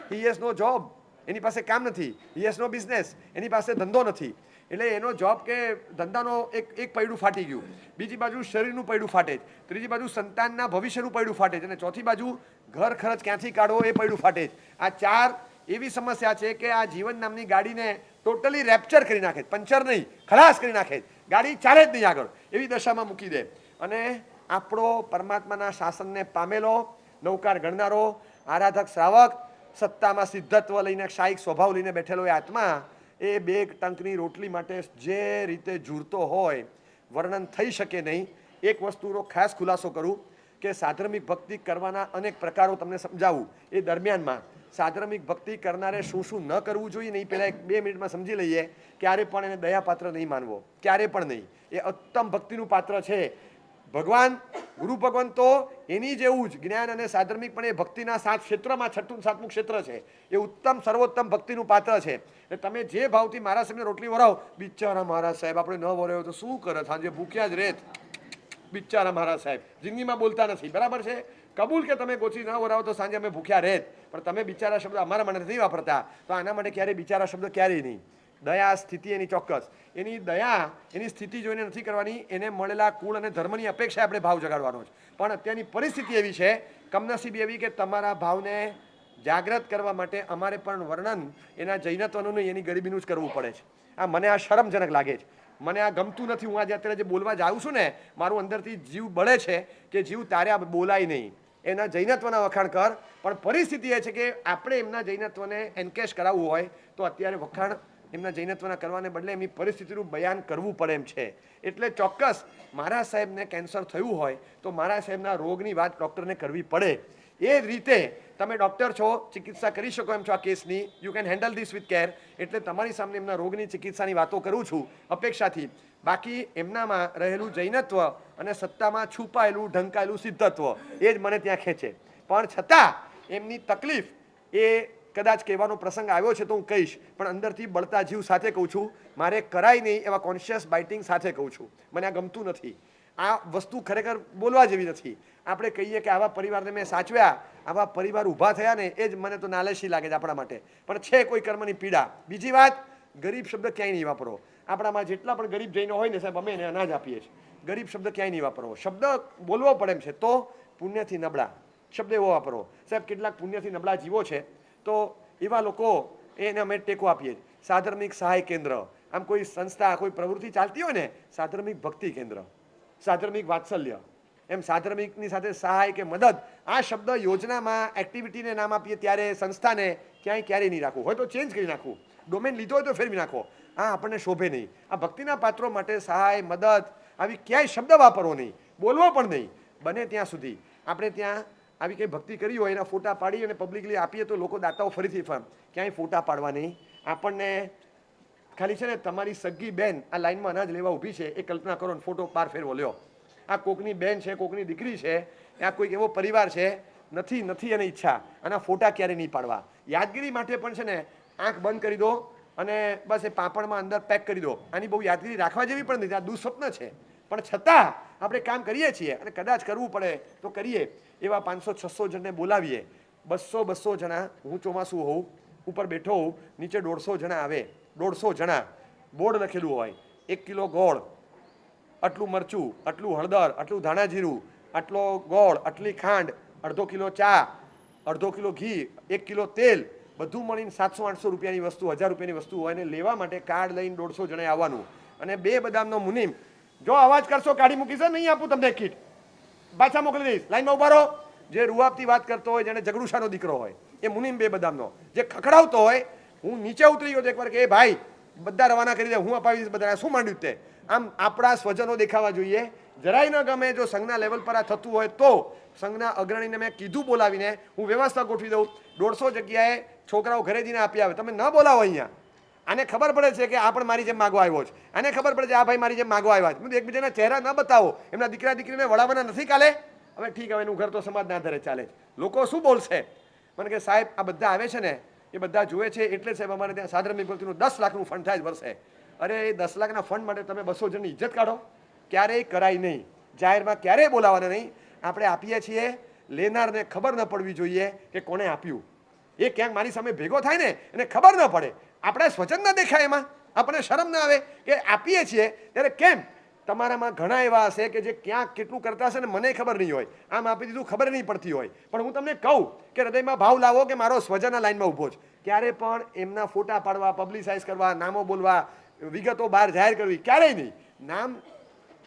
He has no job, એની પાસે કામ નથી. હી હેઝ નો બિઝનેસ, એની પાસે ધંધો નથી. એટલે એનો જોબ કે ધંધાનો એક પૈડું ફાટી ગયું, બીજી બાજુ શરીરનું પૈડું ફાટે છે, ત્રીજી બાજુ સંતાનના ભવિષ્યનું પૈડું ફાટે છે, અને ચોથી બાજુ ઘર ખર્ચ ક્યાંથી કાઢવો એ પૈડું ફાટે છે. આ 4 એવી સમસ્યા છે કે આ જીવન નામની ગાડીને ટોટલી રેપ્ચર કરી નાખે, પંચર નહીં ખલાસ કરી નાખે, ગાડી ચાલે જ નહીં આગળ, એવી દશામાં મૂકી દે. અને આપણો પરમાત્માના શાસનને પામેલો, નૌકાર ગણનારો, આરાધક શ્રાવક, સત્તામાં સિદ્ધત્વ લઈને શાયિક સ્વભાવ લઈને બેઠેલો એ આત્મા એ 2 ટંકની રોટલી માટે જે રીતે ઝૂરતો હોય વર્ણન થઈ શકે નહીં. એક વસ્તુનો ખાસ ખુલાસો કરું કે સાધર્મિક ભક્તિ કરવાના અનેક પ્રકારો તમને સમજાવું. એ દરમિયાનમાં સાધર્મિક ભક્તિ કરનારે શું શું ન કરવું જોઈએ નહીં પહેલાં 2 મિનિટમાં સમજી લઈએ. ક્યારે પણ એને દયાપાત્ર નહીં માનવો, ક્યારે પણ નહીં. એ ઉત્તમ ભક્તિનું પાત્ર છે. ભગવાન ગુરુ ભગવાન તો એની જેવું જ જ્ઞાન અને સાધર્મિક પણ એ ભક્તિના 7 ક્ષેત્રમાં 6મું 7મું ક્ષેત્ર છે. એ ઉત્તમ સર્વોત્તમ ભક્તિનું પાત્ર છે. તમે જે ભાવથી મારા સાહેબને રોટલી વરાવો, બિચારા મારા સાહેબ આપણે ન વરાયો તો શું કરે, સાંજે ભૂખ્યા જ રેત, બિચારા મારા સાહેબ જિંદગીમાં બોલતા નથી, બરાબર છે. કબૂલ કે તમે ગોચી ન વરાવો તો સાંજે અમે ભૂખ્યા રહેત, પણ તમે બિચારા શબ્દ અમારા માટે નથી વાપરતા, તો આના માટે ક્યારેય બિચારા શબ્દ ક્યારેય નહીં. દયા સ્થિતિ એની ચોક્કસ, એની દયા એની સ્થિતિ જોઈને નથી કરવાની, એને મળેલા કુળ અને ધર્મની અપેક્ષા આપણે ભાવ જગાડવાનો છે. પણ અત્યારની પરિસ્થિતિ એવી છે, કમનસીબી એવી કે તમારા ભાવને જાગૃત કરવા માટે અમારે પણ વર્ણન એના જૈનત્વનું નહીં, એની ગરીબીનું જ કરવું પડે છે. મને આ શરમજનક લાગે છે, મને આ ગમતું નથી. હું આજે અત્યારે જે બોલવા જાઉં છું ને, મારું અંદરથી જીવ બળે છે કે જીવ તારે આ બોલાય નહીં, એના જૈનત્વના વખાણ કર. પણ પરિસ્થિતિ એ છે કે આપણે એમના જૈનત્વને એન્કેશ કરાવવું હોય તો અત્યારે વખાણ એમના જૈનત્વના કરવાને બદલે એમની પરિસ્થિતિનું બયાન કરવું પડે એમ છે. એટલે ચોક્કસ મારા સાહેબને કેન્સર થયું હોય તો મારા સાહેબના રોગની વાત ડૉક્ટરને કરવી પડે. એ જ રીતે તમે ડૉક્ટર છો, ચિકિત્સા કરી શકો એમ છો આ કેસની, you can handle this with care. એટલે તમારી સામે એમના રોગની ચિકિત્સાની વાતો કરું છું અપેક્ષાથી. બાકી એમનામાં રહેલું જૈનત્વ અને સત્તામાં છુપાયેલું ઢંકાયેલું સિદ્ધત્વ એ જ મને ત્યાં ખેંચે. પણ છતાં એમની તકલીફ એ કદાચ કહેવાનો પ્રસંગ આવ્યો છે તો હું કહીશ, પણ અંદરથી બળતા જીવ સાથે કહું છું, મારે કરાય નહીં એવા કોન્શિયસ બાઇટિંગ સાથે કહું છું. મને આ ગમતું નથી, આ વસ્તુ ખરેખર બોલવા જેવી નથી. આપણે કહીએ કે આવા પરિવારને મેં સાચવ્યા, આવા પરિવાર ઊભા થયા ને એ જ મને તો નાલેશી લાગે છે આપણા માટે, પણ છે કોઈ કર્મની પીડા. બીજી વાત, ગરીબ શબ્દ ક્યાંય નહીં વાપરો. આપણામાં જેટલા પણ ગરીબ જઈને હોય ને સાહેબ, અમે એને અનાજ આપીએ છીએ. ગરીબ શબ્દ ક્યાંય નહીં વાપરવો. શબ્દ બોલવો પડે એમ છે તો પુણ્યથી નબળા શબ્દ એવો વાપરો. સાહેબ કેટલાક પુણ્યથી નબળા જીવો છે તો એવા લોકો એને અમે ટેકો આપીએ. સાધર્મિક સહાય કેન્દ્ર, આમ કોઈ સંસ્થા કોઈ પ્રવૃત્તિ ચાલતી હોય ને, સાધર્મિક ભક્તિ કેન્દ્ર, સાધર્મિક વાત્સલ્ય, એમ સાધર્મિકની સાથે સહાય કે મદદ, આ શબ્દ યોજનામાં એક્ટિવિટીને નામ આપીએ ત્યારે સંસ્થાને ક્યારેય નહીં રાખવું. હોય તો ચેન્જ કરી નાખવું, ડોમેન લીધો હોય તો ફેરવી નાખો. આ આપણને શોભે નહીં. આ ભક્તિના પાત્રો માટે સહાય મદદ આવી ક્યાંય શબ્દ વાપરવો નહીં, બોલવો પણ નહીં. બને ત્યાં સુધી આપણે ત્યાં આવી કંઈ ભક્તિ કરી હોય એના ફોટા પાડી અને પબ્લિકલી આપીએ તો લોકો દાતાઓ ફરીથી ક્યાંય ફોટા પાડવા નહીં. આપણને ખાલી છે ને તમારી સગી બેન આ લાઈનમાં અનાજ લેવા ઊભી છે એ કલ્પના કરો ને ફોટો પાર ફેરવો લ્યો. આ કોકની બેન છે, કોકની દીકરી છે, આ કોઈક એવો પરિવાર છે, નથી એની ઈચ્છા, અને ફોટા ક્યારેય નહીં પાડવા. યાદગીરી માટે પણ છે ને આંખ બંધ કરી દો અને બસ એ પાપણમાં અંદર પેક કરી દો. આની બહુ યાદગીરી રાખવા જેવી પણ નથી, આ દુઃસ્વપ્ન છે. પણ છતાં આપણે કામ કરીએ છીએ અને કદાચ કરવું પડે તો કરીએ. એવા 500-600 જણને બોલાવીએ, 200 જણા, હું ચોમાસું હોઉં, ઉપર બેઠો હોઉં, નીચે 150 જણા આવે. 150 જણા, બોર્ડ લખેલું હોય, 1 કિલો ગોળ, આટલું મરચું, આટલું હળદર, આટલું ધાણા જીરું, આટલો ગોળ, આટલી ખાંડ, અડધો કિલો ચા, અડધો કિલો ઘી, 1 કિલો તેલ, બધું મળીને 700-800 રૂપિયાની વસ્તુ, 1000 રૂપિયાની વસ્તુ હોય ને લેવા માટે કાર્ડ લઈને 150 જણાએ આવવાનું. અને 2 બદામનો મુનિમ, જો અવાજ કરશો કાઢી મૂકીશ, નહીં આપું તમને કીટ, પાછા મોકલી દઈશ. લાઈનમાં ઉભા રહો. જે રૂઆબથી વાત કરતો હોય, જેને જગડુશાનો દીકરો હોય, એ મુનિમ 2 બદામનો. જે ખખડાવતો હોય, હું નીચે ઉતરી ગયો એકવાર કે એ ભાઈ બધા રવાના કરી દે, હું અપાવી દઈશ બધા, શું માંડ્યું તે. આમ આપણા સ્વજનો દેખાવા જોઈએ. જરાય ન ગમે જો સંઘના લેવલ પર આ થતું હોય તો સંઘના અગ્રણીને મેં કીધું બોલાવીને હું વ્યવસ્થા ગોઠવી દઉં. 150 જગ્યાએ છોકરાઓ ઘરે જઈને આપી આવે. તમે ન બોલાવો અહીંયા. આને ખબર પડે છે કે આ પણ મારી જેમ માગવા આવ્યો છે, આને ખબર પડે છે આ ભાઈ મારી જેમ માગવા આવ્યા છે. એકબીજાના ચહેરા ન બતાવો. એમના દીકરા દીકરીને વળાવવાના નથી કાલે. હવે ઠીક, હવે એનું ઘર તો સમાજના આધારે ચાલે. લોકો શું બોલશે? મને કે સાહેબ આ બધા આવે છે ને એ બધા જુએ છે એટલે સાહેબ અમારે ત્યાં સાધર્મિક ભક્તિનું 10 લાખનું ફંડ થાય વર્ષે. અરે એ 10 લાખના ફંડ માટે તમે 200 જણની ઇજ્જત કાઢો? ક્યારેય કરાય નહીં. જાહેરમાં ક્યારેય બોલાવાના નહીં. આપણે આપીએ છીએ, લેનારને ખબર ન પડવી જોઈએ કે કોણે આપ્યું. એ ક્યાંક મારી સામે ભેગો થાય ને એને ખબર ન પડે, આપણે સ્વજન ન દેખાય, એમાં આપણને શરમ ના આવે કે આપીએ છીએ ત્યારે કેમ. તમારામાં ઘણા એવા હશે કે જે ક્યાંક કેટલું કરતા હશે ને મને ખબર નહીં હોય, આમ આપી દીધું ખબર નહીં પડતી હોય, પણ હું તમને કહું કે હૃદયમાં ભાવ લાવો કે મારો સ્વજનના લાઈનમાં ઊભો છે, ક્યારે પણ એમના ફોટા પાડવા, પબ્લિસાઇઝ કરવા, નામો બોલવા, વિગતો બહાર જાહેર કરવી ક્યારેય નહીં. નામ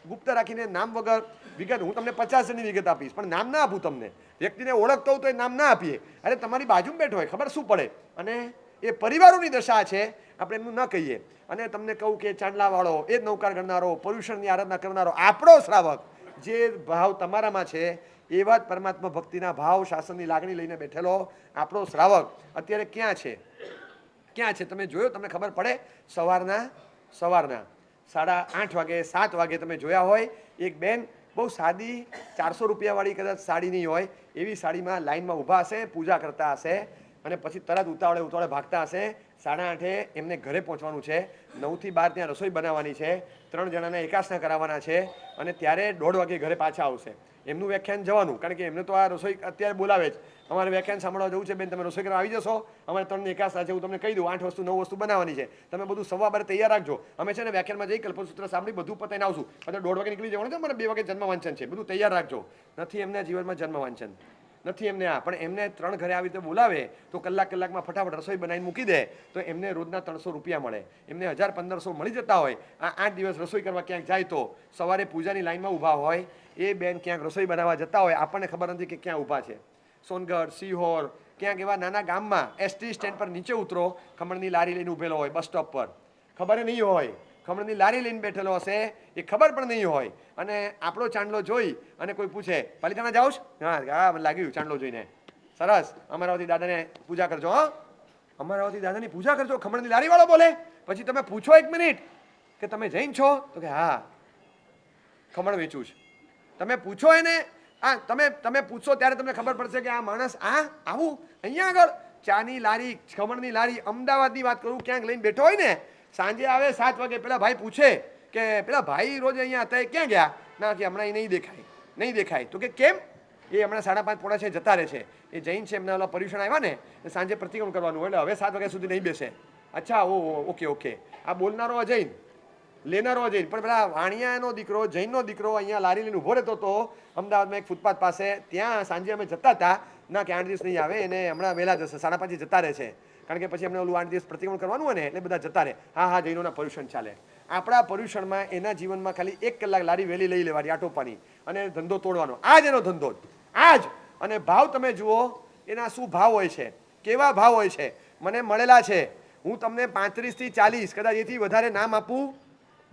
ગુપ્ત રાખીને, નામ વગર વિગત, હું તમને 50 જણની વિગત આપીશ પણ નામ ના આપું તમને. વ્યક્તિને ઓળખતો હોય તો એ નામ ના આપીએ. અરે તમારી બાજુમાં બેઠો હોય, ખબર શું પડે. અને એ પરિવારોની દશા છે, આપણે એમનું ન કહીએ. અને તમને કહું કે ચાંદલાવાળો, એ જ નૌકાર ગણનારો, પર્યુષણની આરાધના કરનારો, આપણો શ્રાવક, જે ભાવ તમારામાં છે એવા જ પરમાત્મા ભક્તિના ભાવ, શાસનની લાગણી લઈને બેઠેલો આપણો શ્રાવક અત્યારે ક્યાં છે, ક્યાં છે તમે જોયો? તમને ખબર પડે? સવારના 8:30 વાગે, 7 વાગે તમે જોયા હોય એક બેન બહુ સાદી 400 રૂપિયાવાળી કદાચ સાડી નહીં હોય એવી સાડીમાં લાઈનમાં ઊભા હશે, પૂજા કરતા હશે અને પછી તરત ઉતાવળે ભાગતા હશે. 8:30 એમને ઘરે પહોંચવાનું છે, 9 થી 12 ત્યાં રસોઈ બનાવવાની છે, 3 જણાને એકાસના કરાવવાના છે અને ત્યારે 1:30 વાગે ઘરે પાછા આવશે. એમનું વ્યાખ્યાન જવાનું, કારણ કે એમને તો આ રસોઈ અત્યારે બોલાવે જ, અમારે વ્યાખ્યાન સાંભળવા જવું છે બેન, તમે રસોઈ કરવા આવી જશો, અમારે 3 એકાસના છે, હું તમને કહી દઉં 8 વસ્તુ 9 વસ્તુ બનાવવાની છે, તમે બધું 12:15 તૈયાર રાખજો. અમે છે ને વ્યાખ્યાનમાં જઈ કલ્પસૂત્ર સાંભળી બધું પતાઈને આવશું, એટલે 1:30 વાગે નીકળી જવાનું છે, મને 2 વાગે જન્મ વાંચન છે, બધું તૈયાર રાખજો. નથી એમના જીવનમાં જન્મ વાંચન, નથી એમને આ, પણ એમને 3 ઘરે આવી રીતે બોલાવે તો કલાકમાં ફટાફટ રસોઈ બનાવીને મૂકી દે તો એમને રોજના 300 રૂપિયા મળે, એમને 1000-1500 મળી જતા હોય. આ 8 દિવસ રસોઈ કરવા ક્યાંક જાય તો સવારે પૂજાની લાઈનમાં ઊભા હોય એ બેન ક્યાંક રસોઈ બનાવવા જતા હોય, આપણને ખબર નથી કે ક્યાં ઊભા છે. સોનગઢ, સિહોર, ક્યાંક એવા નાના ગામમાં એસટી સ્ટેન્ડ પર નીચે ઉતરો, ખમણની લારી લઈને ઊભેલો હોય બસ સ્ટોપ પર, ખબર નહીં હોય, ખમણની લારી લઈને બેઠેલો હશે, એ ખબર પણ નહીં હોય. અને આપણો ચાંદલો જોઈ અને કોઈ પૂછે પાલિતાણા જાઓ છો? હા, મને લાગ્યું ચાંદલો જોઈને, સરસ, અમારાવતી દાદાને પૂજા કરજો. હા, અમારાવતી દાદાની પૂજા કરજો, ખમણની લારીવાળો બોલે. પછી તમે પૂછો 1 મિનિટ કે તમે જૈન છો? તો કે હા, ખમણ વેચું છું. તમે પૂછો એને, તમે પૂછશો ત્યારે તમને ખબર પડશે કે આ માણસ આવું અહીંયા આગળ ચાની લારી, ખમણની લારી, અમદાવાદની વાત કરું, ક્યાંક લઈને બેઠો હોય ને, સાંજે આવે 7 વાગે, પેલા ભાઈ પૂછે કે પેલા ભાઈ રોજ અહીંયા હતા એ ક્યાં ગયા? ના કે હમણાં એ નહીં દેખાય. તો કે કેમ? એ હમણાં 5:30 પોણા 6 જતા રહે છે, એ જૈન છે, એમના ઓલા પર્યુષણ આવ્યા ને, સાંજે પ્રતિક્રમણ કરવાનું એટલે હવે 7 વાગ્યા સુધી નહીં બેસે. અચ્છા, ઓકે. આ બોલનારો અજૈન, લેનારો અજૈન, પણ પેલા વાણિયાનો દીકરો, જૈનનો દીકરો અહીંયા લારી લઈને ઊભો રહેતો હતો અમદાવાદમાં એક ફૂટપાથ પાસે, ત્યાં સાંજે અમે જતા હતા. ના કે 8 દિવસ નહીં આવે, એને હમણાં વહેલા જશે, 5:30 જતા રહે છે, કારણ કે પછી અમને ઓલું 8 દિવસ પ્રતિક્રમણ કરવાનું હોય ને એટલે બધા જતા રહે. હા, જૈનોના પર્યુષણ ચાલે. આપણા પર્યુષણમાં એના જીવનમાં ખાલી 1 કલાક લારી વહેલી લઈ લેવાની, આટોપાની, અને ધંધો તોડવાનો. આ જ એનો ધંધો, આ જ. અને ભાવ તમે જુઓ એના શું ભાવ હોય છે, કેવા ભાવ હોય છે, મને મળેલા છે. હું તમને 35 થી 40 કદાચ એથી વધારે નામ આપું,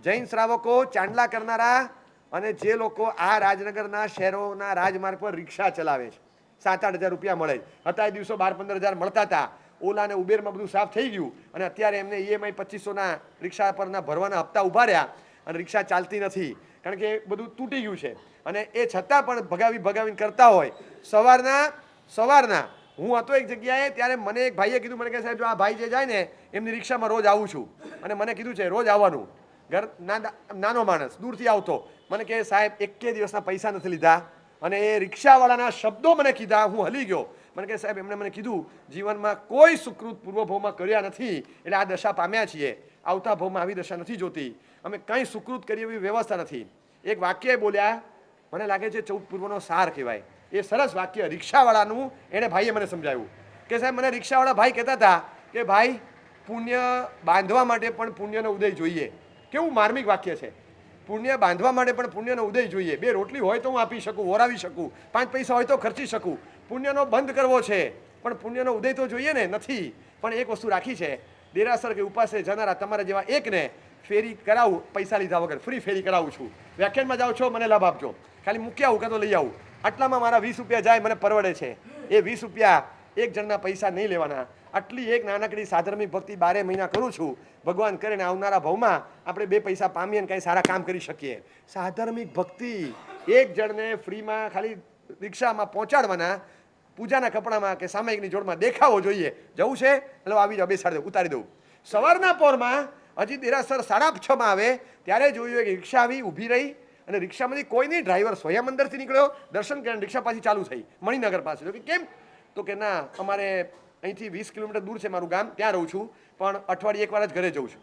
જૈન શ્રાવકો, ચાંદલા કરનારા, અને જે લોકો આ રાજનગરના શહેરોના રાજમાર્ગ પર રિક્ષા ચલાવે છે, 7-8 હજાર રૂપિયા મળે. હતા એ દિવસો 12-15 હજાર મળતા હતા. ઓલા અને ઉબેરમાં બધું સાફ થઈ ગયું અને અત્યારે એમને EMI 2500ના રિક્ષા પરના ભરવાના હપ્તા ઊભા રહ્યા અને રિક્ષા ચાલતી નથી, કારણ કે બધું તૂટી ગયું છે. અને એ છતાં પણ ભગાવીને કરતા હોય. સવારના હું હતો એક જગ્યાએ, ત્યારે મને એક ભાઈએ કીધું, મને કહે સાહેબ જો આ ભાઈ જે જાય ને એમની રિક્ષામાં રોજ આવું છું, અને મને કીધું છે રોજ આવવાનું. નાનો માણસ દૂરથી આવતો, મને કહે સાહેબ 1 દિવસના પૈસા નથી લીધા, અને એ રિક્ષાવાળાના શબ્દો મને કીધા, હું હલી ગયો. મને કહે સાહેબ એમણે મને કીધું જીવનમાં કોઈ સુકૃત પૂર્વભાવમાં કર્યા નથી એટલે આ દશા પામ્યા છીએ, આવતા ભાવમાં આવી દશા નથી જોતી, અમે કંઈ સુકૃત કરી એવી વ્યવસ્થા નથી. એક વાક્ય બોલ્યા, મને લાગે છે 14 પૂર્વનો સાર કહેવાય. એ સરસ વાક્ય રિક્ષાવાળાનું, એણે ભાઈએ મને સમજાવ્યું કે સાહેબ મને રિક્ષાવાળા ભાઈ કહેતા હતા કે ભાઈ પુણ્ય બાંધવા માટે પણ પુણ્યનો ઉદય જોઈએ. કેવું માર્મિક વાક્ય છે. પુણ્ય બાંધવા માટે પણ પુણ્યનો ઉદય જોઈએ. 2 રોટલી હોય તો હું આપી શકું, ઓરાવી શકું, 5 પૈસા હોય તો ખર્ચી શકું. પુણ્યનો બંધ કરવો છે પણ પુણ્યનો ઉદય તો જોઈએ ને, નથી. પણ એક વસ્તુ રાખી છે, દેરાસર કે ઉપાસે જનારા તમારા જેવા એકને ફેરી કરાવું, પૈસા લીધા વગર ફ્રી ફેરી કરાવું છું. વ્યાખ્યાનમાં જાઓ છો, મને લાભ આપજો, ખાલી મૂકી આવું કાં તો લઈ આવું. આટલામાં મારા 20 રૂપિયા જાય, મને પરવડે છે. એ 20 રૂપિયા એક જણના પૈસા નહીં લેવાના. આટલી એક નાનકડી સાધર્મિક ભક્તિ 12 મહિના કરું છું. ભગવાન કરીને આવનારા ભાવમાં આપણે 2 પૈસા પામીએ ને કંઈ સારા કામ કરી શકીએ. સાધર્મિક ભક્તિ, એક જણને ફ્રીમાં ખાલી રિક્ષામાં પહોંચાડવાના, પૂજાના કપડામાં કે સામાયિકની જોડમાં દેખાવો જોઈએ. જવું છે એટલે આવી જાઓ, બેસાડી દઉં, ઉતારી દઉં. સવારના પોરમાં હજી દેરાસર 6:30 આવે ત્યારે જોયું કે રિક્ષા આવી, ઊભી રહી, અને રિક્ષામાંથી કોઈ નહીં, ડ્રાઈવર સ્વયં અંદરથી નીકળ્યો, દર્શન કરીને રિક્ષા પાછી ચાલુ થઈ મણિનગર પાસે. તો કે કેમ? તો કે ના અમારે અહીંથી 20 કિલોમીટર દૂર છે મારું ગામ, ત્યાં રહું છું, પણ અઠવાડિયે એકવાર જ ઘરે જઉં છું.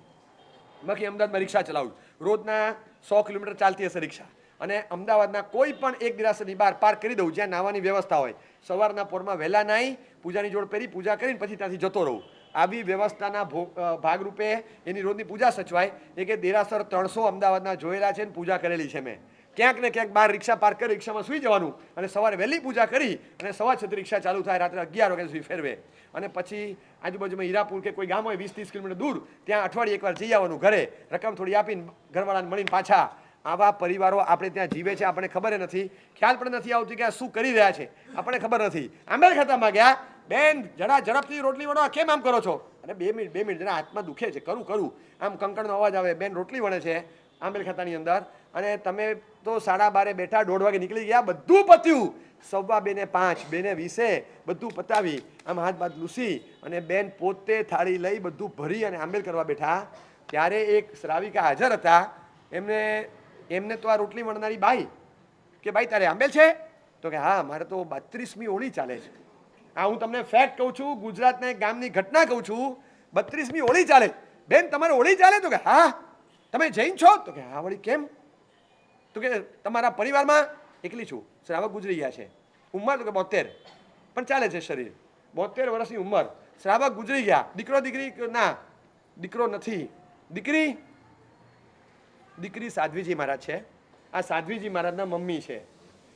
બાકી અમદાવાદમાં રિક્ષા ચલાવું છું. રોજના 100 કિલોમીટર ચાલતી હશે રિક્ષા. અને અમદાવાદના કોઈ પણ એક દેરાસરની બહાર પાર્ક કરી દઉં જ્યાં નાહવાની વ્યવસ્થા હોય. સવારના પોરમાં વહેલા નાહી પૂજાની જોડ પહેરી પૂજા કરીને પછી ત્યાંથી જતો રહું. આવી વ્યવસ્થાના ભાગરૂપે એની રોજની પૂજા સચવાય. એ કે દેરાસર 300 અમદાવાદના જોયેલા છે ને પૂજા કરેલી છે મેં. ક્યાંક ને ક્યાંક બહાર રિક્ષા પાર્ક કરી રિક્ષામાં સૂઈ જવાનું અને સવારે વહેલી પૂજા કરી અને 6:15 રિક્ષા ચાલુ થાય, રાત્રે 11 વાગ્યા સુધી ફેરવે. અને પછી આજુબાજુમાં હીરાપુર કે કોઈ ગામ હોય 20-30 કિલોમીટર દૂર, ત્યાં અઠવાડિયે એકવાર જઈ આવવાનું ઘરે, રકમ થોડી આપીને ઘરવાળાને મળીને પાછા. આવા પરિવારો આપણે ત્યાં જીવે છે, આપણને ખબર નથી, ખ્યાલ પણ નથી આવતી કે આ શું કરી રહ્યા છે, આપણને ખબર નથી. આંબેલ ખાતામાં ગયા, બેન જરા ઝડપથી રોટલી વણો, કેમ આમ કરો છો? અને 2 મિનિટ જરા હાથમાં દુખે છે, કરું આમ કંકણનો અવાજ આવે, બેન રોટલી વણે છે આંબેલ ખાતાની અંદર. અને તમે તો 12:30 બેઠા, 1:30 વાગે નીકળી ગયા, બધું પત્યું. 2:05, 2:20 બધું પતાવી આમ હાથ લૂસી અને બેન પોતે થાળી લઈ બધું ભરી અને આંબેલ કરવા બેઠા. ત્યારે એક શ્રાવિકા હાજર હતા. એમને તો આ રોટલી વણનારી બાઈ કે ભાઈ તારે આંબેલ છે? તો કે હા, મારે તો 32મી હોળી ચાલે છે. આ હું તમને ફેક્ટ કહું છું, ગુજરાતના એક ગામની ઘટના કહું છું. 32મી હોળી ચાલે. બેન તમારે હોળી ચાલે? તો કે હા. તમે જૈન છો? તો કે હા. વળી કેમ? તો કે તમારા પરિવારમાં? એકલી છું, શ્રાવક ગુજરી ગયા છે. ઉંમર? તો કે 72, પણ ચાલે છે શરીર. 72 વર્ષની ઉંમર, શ્રાવક ગુજરી ગયા. દીકરો દીકરી? ના, દીકરો નથી. દીકરી સાધ્વીજી મહારાજ છે. આ સાધ્વીજી મહારાજના મમ્મી છે.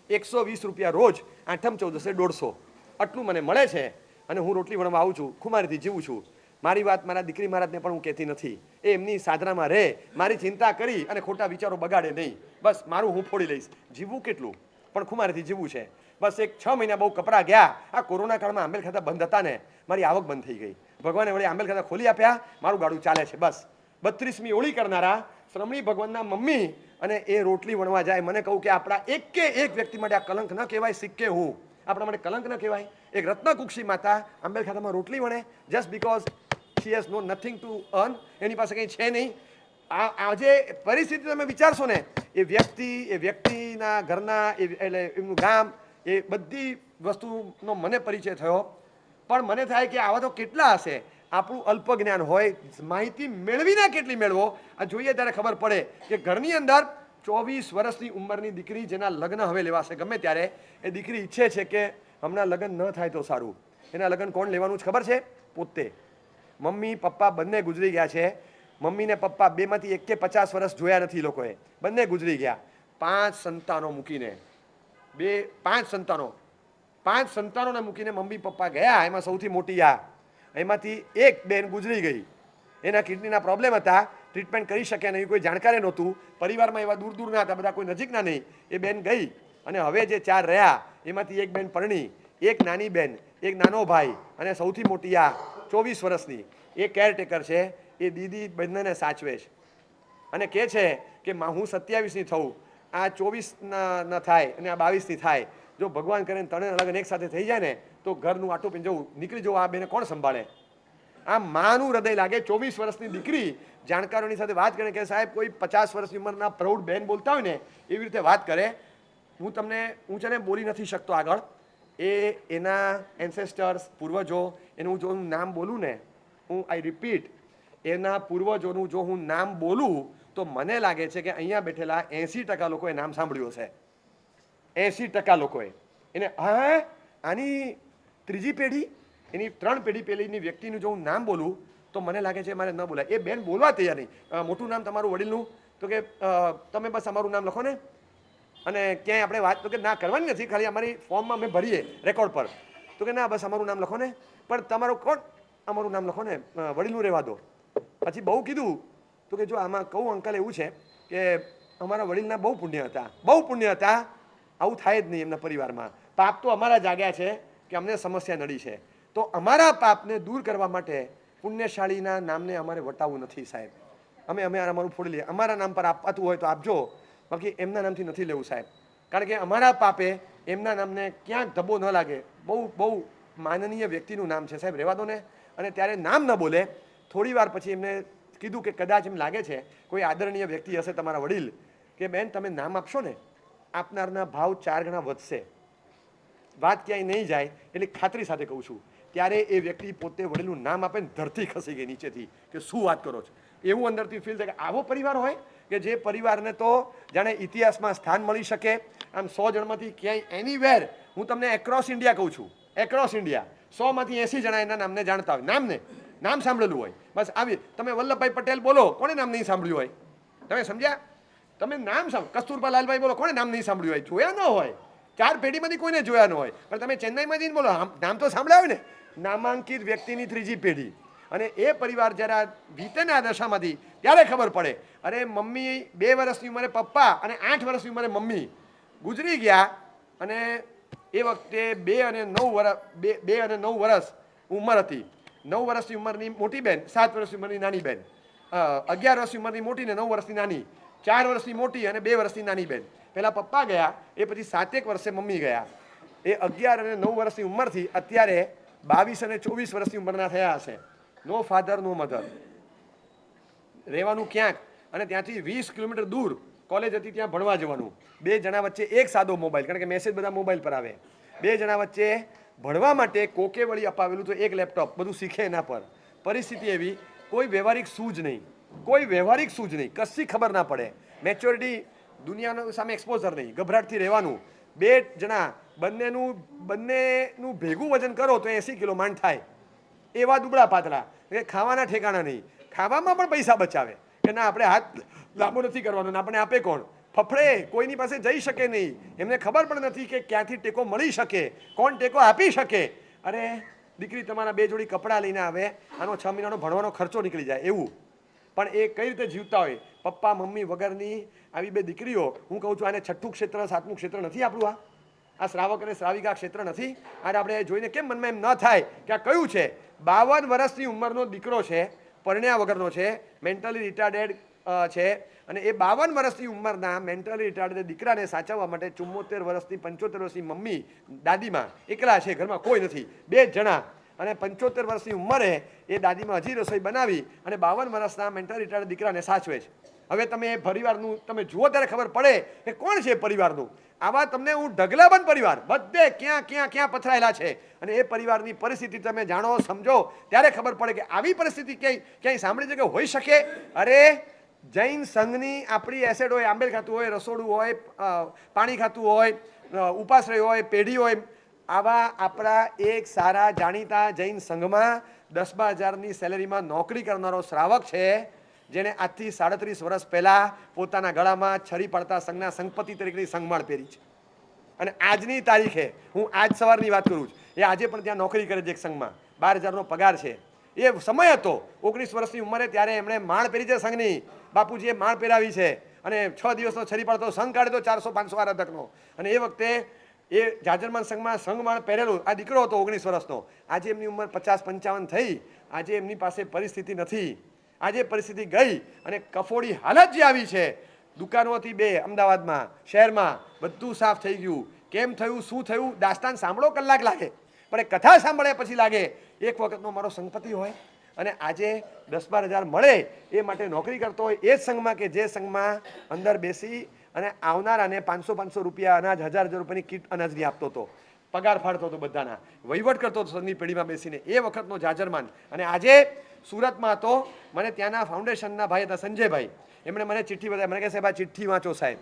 120 રૂપિયા રોજ, આઠમ ચૌદસે 150, આટલું મને મળે છે. અને હું રોટલી વણવા આવું છું, ખુમારીથી જીવું છું. મારી વાત મારા દીકરી મહારાજને પણ હું કહેતી નથી. એ એમની સાધનામાં રહે, મારી ચિંતા કરી અને ખોટા વિચારો બગાડે નહીં. બસ મારું હું ફોડી લઈશ. જીવવું કેટલું, પણ ખુમારીથી જીવવું છે. બસ એક 6 મહિના બહુ કપરા ગયા. આ કોરોના કાળમાં આંબેલ ખાતા બંધ હતા ને, મારી આવક બંધ થઈ ગઈ. ભગવાને વળી આંબેલ ખાતા ખોલી આપ્યા, મારું ગાડું ચાલે છે. બસ 32મી હોળી કરનારા શ્રમણી ભગવાનના મમ્મી અને એ રોટલી વણવા જાય. મને કહું કે આપણા એક વ્યક્તિ માટે આ કલંક ન કહેવાય? સિક્કે હું આપણા માટે કલંક ન કહેવાય? એક રત્નકુક્ષી માતા આંબેલ ખાતામાં રોટલી વણે just because she has no nothing to earn. એની પાસે કંઈ છે નહીં. આજે પરિસ્થિતિ તમે વિચારશો ને, એ વ્યક્તિના ઘરના એટલે એમનું ગામ, એ બધી વસ્તુનો મને પરિચય થયો. પણ મને થાય કે આવા તો કેટલા હશે. આપણું અલ્પ જ્ઞાન હોય, માહિતી મેળવીને કેટલી મેળવો, આ જોઈએ ત્યારે ખબર પડે કે ઘરની અંદર 24 વર્ષની ઉંમરની દીકરી, જેના લગ્ન હવે લેવાશે ગમે ત્યારે, એ દીકરી ઈચ્છે છે કે હમણાં લગ્ન ન થાય તો સારું. એના લગ્ન કોણ લેવાનું છે ખબર છે? પોતે. મમ્મી પપ્પા બંને ગુજરી ગયા છે. મમ્મી ને પપ્પા બેમાંથી એકે 50 વર્ષ જોયા નથી લોકોએ, બંને ગુજરી ગયા. 5 સંતાનો મૂકીને, 5 સંતાનોને મૂકીને મમ્મી પપ્પા ગયા. એમાં સૌથી મોટી એમાંથી એક બેન ગુજરી ગઈ. એના કિડનીના પ્રોબ્લેમ હતા, ટ્રીટમેન્ટ કરી શક્યા નહીં, કોઈ જાણકારી નહોતું, પરિવારમાં એવા દૂર ના હતા, બધા કોઈ નજીકના નહીં. એ બેન ગઈ. અને હવે જે 4 રહ્યા એમાંથી એક બેન પરણી, એક નાની બેન, એક નાનો ભાઈ અને સૌથી મોટી 24 વર્ષની એ કેરટેકર છે. એ દીદી બંનેને સાચવે છે અને કહે છે કે હું 27ની થઉં, આ 24 ના થાય અને આ 22ની થાય. જો ભગવાન કરે ત્રણે લગ્ન એક સાથે થઈ જાય ને તો ઘરનું આટું પીને જવું નીકળી જવું, આ બેને કોણ સંભાળે? આ માનું હૃદય લાગે. 24 વર્ષની દીકરી જાણકારોની સાથે વાત કરે કે સાહેબ કોઈ 50 વર્ષની ઉંમરના પ્રૌઢ બેન બોલતા હોય ને એવી રીતે વાત કરે. હું છે ને બોલી નથી શકતો આગળ. એના એન્સેસ્ટર્સ, પૂર્વજો, એનું જો હું નામ બોલું ને, આઈ રિપીટ, એના પૂર્વજોનું જો હું નામ બોલું તો મને લાગે છે કે અહીંયા બેઠેલા 80% લોકોએ નામ સાંભળ્યું હશે. 80% લોકોએ. એને આની ત્રીજી પેઢી, એની 3 પેઢી પહેલીની વ્યક્તિનું જો હું નામ બોલું તો મને લાગે છે મારે ન બોલાય. એ બેન બોલવા તૈયાર નહીં. મોટું નામ તમારું વડીલનું? તો કે તમે બસ અમારું નામ લખો ને. અને ક્યાંય આપણે વાત તો કે ના કરવાની નથી, ખાલી અમારી ફોર્મમાં અમે ભરીએ રેકોર્ડ પર. તો કે ના બસ અમારું નામ લખો ને. પણ તમારું કોણ? અમારું નામ લખો ને, વડીલનું રહેવા દો. પછી બહુ કીધું તો કે જો આમાં કહું અંકલ એવું છે કે અમારા વડીલના બહુ પુણ્ય હતા, આવું થાય જ નહીં એમના પરિવારમાં. પાપ તો અમારા જાગ્યા છે કે અમને સમસ્યા નડી છે, તો અમારા પાપને દૂર કરવા માટે પુણ્યશાળીના નામને અમારે વટાવવું નથી સાહેબ. અમે અમારું ફોડી લઈએ. અમારા નામ પર આપવાતું હોય તો આપજો, બાકી એમના નામથી નથી લેવું સાહેબ. કારણ કે અમારા પાપે એમના નામને ક્યાંક ધબ્બો ન લાગે. બહુ માનનીય વ્યક્તિનું નામ છે સાહેબ, રહેવા દો ને. અને ત્યારે નામ ન બોલે. થોડી વાર પછી એમને કીધું કે કદાચ એમ લાગે છે કોઈ આદરણીય વ્યક્તિ હશે તમારા વડીલ, કે બેન તમે નામ આપશો ને, આપનારના ભાવ 4 ગણા વધશે. વાત ક્યાંય નહીં જાય એટલે ખાતરી સાથે કહું છું. ત્યારે એ વ્યક્તિ પોતે વડીલનું નામ આપે ને ધરતી ખસી ગઈ નીચેથી કે શું વાત કરો છો. એવું અંદરથી ફીલ થાય કે આવો પરિવાર હોય કે જે પરિવારને તો જાણે ઇતિહાસમાં સ્થાન મળી શકે. આમ 100 જણમાંથી ક્યાંય એનીવેર, હું તમને એક્રોસ ઇન્ડિયા કહું છું, એક્રોસ ઇન્ડિયા 100માંથી 80 જણા એના નામને જાણતા હોય, નામ સાંભળેલું હોય. બસ આવી તમે વલ્લભભાઈ પટેલ બોલો, કોણે નામ નહીં સાંભળ્યું હોય? તમે સમજ્યા? તમે નામ કસ્તુરબા લાલભાઈ બોલો, કોણે નામ નહીં સાંભળ્યું હોય? જોયા ન હોય, 4 પેઢીમાંથી કોઈને જોયા ન હોય, પણ તમે ચેન્નાઈમાં જઈને બોલો, નામ તો સાંભળ્યા હોય ને. નામાંકિત વ્યક્તિની 3જી પેઢી. અને એ પરિવાર જ્યારે વીતે ને આ દશામાંથી ત્યારે ખબર પડે, અરે મમ્મી 2 વર્ષની ઉંમરે પપ્પા અને 8 વર્ષની ઉંમરે મમ્મી ગુજરી ગયા. અને એ વખતે 2 અને 9 વર્ષ ઉંમર હતી. 9 વર્ષની ઉંમરની મોટી બેન, 7 વર્ષની ઉંમરની નાની બેન, 11 વર્ષની ઉંમરની મોટી ને 9 વર્ષની નાની, 4 વર્ષની મોટી અને 2 વર્ષની નાની બેન. પહેલાં પપ્પા ગયા, એ પછી 7 વર્ષે મમ્મી ગયા. એ 11 અને 9 વર્ષની ઉંમરથી અત્યારે 22 અને 24 વર્ષની ઉંમરના થયા હશે. નો ફાધર નો મધર, રહેવાનું ક્યાંક, અને ત્યાંથી 20 કિલોમીટર દૂર કોલેજ હતી, ત્યાં ભણવા જવાનું. 2 જણા વચ્ચે એક સાદો મોબાઈલ, કારણ કે મેસેજ બધા મોબાઈલ પર આવે. 2 જણા વચ્ચે ભણવા માટે કોકે વળી અપાવેલું તો એક લેપટોપ, બધું શીખે એના પર. પરિસ્થિતિ એવી, કોઈ વ્યવહારિક સૂઝ નહીં, કશી ખબર ના પડે. મેચ્યોરિટી, દુનિયાનો સામે એક્સપોઝર નહીં, ગભરાટથી રહેવાનું. 2 જણા બંનેનું ભેગું વજન કરો તો 80 કિલો માંડ થાય. એવા દુબળા પાતળા, કે ખાવાના ઠેકાણા નહીં. ખાવામાં પણ પૈસા બચાવે કે ના, આપણે હાથ લાંબો નથી કરવાનો, ને આપણે આપે કોણ? ફફડે, કોઈની પાસે જઈ શકે નહીં. એમને ખબર પણ નથી કે ક્યાંથી ટેકો મળી શકે, કોણ ટેકો આપી શકે. અરે દીકરી તમારા 2 જોડી કપડાં લઈને આવે, આનો 6 મહિનાનો ભણવાનો ખર્ચો નીકળી જાય એવું. પણ એ કઈ રીતે જીવતા હોય, પપ્પા મમ્મી વગરની આવી 2 દીકરીઓ. હું કહું છું, આને 6ઠું ક્ષેત્ર 7મું ક્ષેત્ર નથી આપણું? આ શ્રાવક અને શ્રાવિકા ક્ષેત્ર નથી? અને આપણે જોઈને કેમ મનમાં એમ ન થાય કે આ કયું છે? 52 વર્ષની ઉંમરનો દીકરો છે, પરણ્યા વગરનો છે, મેન્ટલી રિટાર્ડેડ છે. અને એ 52 વર્ષની ઉંમરના મેન્ટલી રિટાર્ડેડ દીકરાને સાચવવા માટે 74 વર્ષની 75 વર્ષની મમ્મી દાદીમાં એકલા છે, ઘરમાં કોઈ નથી, 2 જણા. અને 75 વર્ષની ઉંમરે એ દાદીમાં હજી રસોઈ બનાવી અને 52 વર્ષના મેન્ટલી રિટાર્ડેડ દીકરાને સાચવે છે. હવે તમે એ પરિવારનું તમે જુઓ ત્યારે ખબર પડે કે કોણ છે પરિવારનું. આવા તમને હું ઢગલાબંધ પરિવાર બધે ક્યાં પથરાયેલા છે. અને એ પરિવારની પરિસ્થિતિ તમે જાણો, સમજો ત્યારે ખબર પડે કે આવી પરિસ્થિતિ ક્યાંય સાંભળી છે કે હોઈ શકે. અરે જૈન સંઘની આપણી એસેડ હોય, આંબેલ ખાતું હોય, રસોડું હોય, પાણી ખાતું હોય, ઉપાશ્રય હોય, પેઢી હોય, આવા આપણા એક સારા જાણીતા જૈન સંઘમાં 10-12 હજારની સેલેરીમાં નોકરી કરનારો શ્રાવક છે, જેણે આજથી 37 વર્ષ પહેલાં પોતાના ગળામાં છરી પડતા સંઘના સંઘપતિ તરીકેની સંઘમાળ પહેરી છે. અને આજની તારીખે, હું આજ સવારની વાત કરું છું, એ આજે પણ ત્યાં નોકરી કરે છે એક સંઘમાં, 12,000નો પગાર છે. એ સમય હતો 19 વર્ષની ઉંમરે, ત્યારે એમણે માળ પહેરી છે સંઘની. બાપુજીએ માળ પહેરાવી છે અને 6 દિવસનો છરી પડતો સંઘ કાઢ્યો 400-500 આરાધકનો. અને એ વખતે એ જાજરમાન સંઘમાં સંઘમાળ પહેરેલું આ દીકરો હતો 19 વર્ષનો. આજે એમની ઉંમર 50-55 થઈ. આજે એમની પાસે પરિસ્થિતિ નથી. આજે પરિસ્થિતિ ગઈ અને કફોડી હાલત જે આવી છે. દુકાનો હતી 2 અમદાવાદમાં, શહેરમાં, બધું સાફ થઈ ગયું. કેમ થયું, શું થયું, દાસ્તાન સાંભળો કલાક લાગે, પણ એ કથા સાંભળ્યા પછી લાગે એક વખતનો મારો સંપત્તિ હોય અને આજે 10-12 હજાર મળે એ માટે નોકરી કરતો હોય એ જ સંઘમાં કે જે સંઘમાં અંદર બેસી અને આવનારાને 500-500 રૂપિયા અનાજ, 1000 રૂપિયાની કીટ અનાજની આપતો હતો, પગાર ફાળતો હતો બધાના, વહીવટ કરતો હતો સંઘની પેઢીમાં બેસીને. એ વખતનો જાજરમાન. અને આજે સુરતમાં હતો, મને ત્યાંના ફાઉન્ડેશનના ભાઈ હતા સંજયભાઈ, એમણે મને ચિઠ્ઠી બતાવી. મને કહે સાહેબ આ ચિઠ્ઠી વાંચો સાહેબ.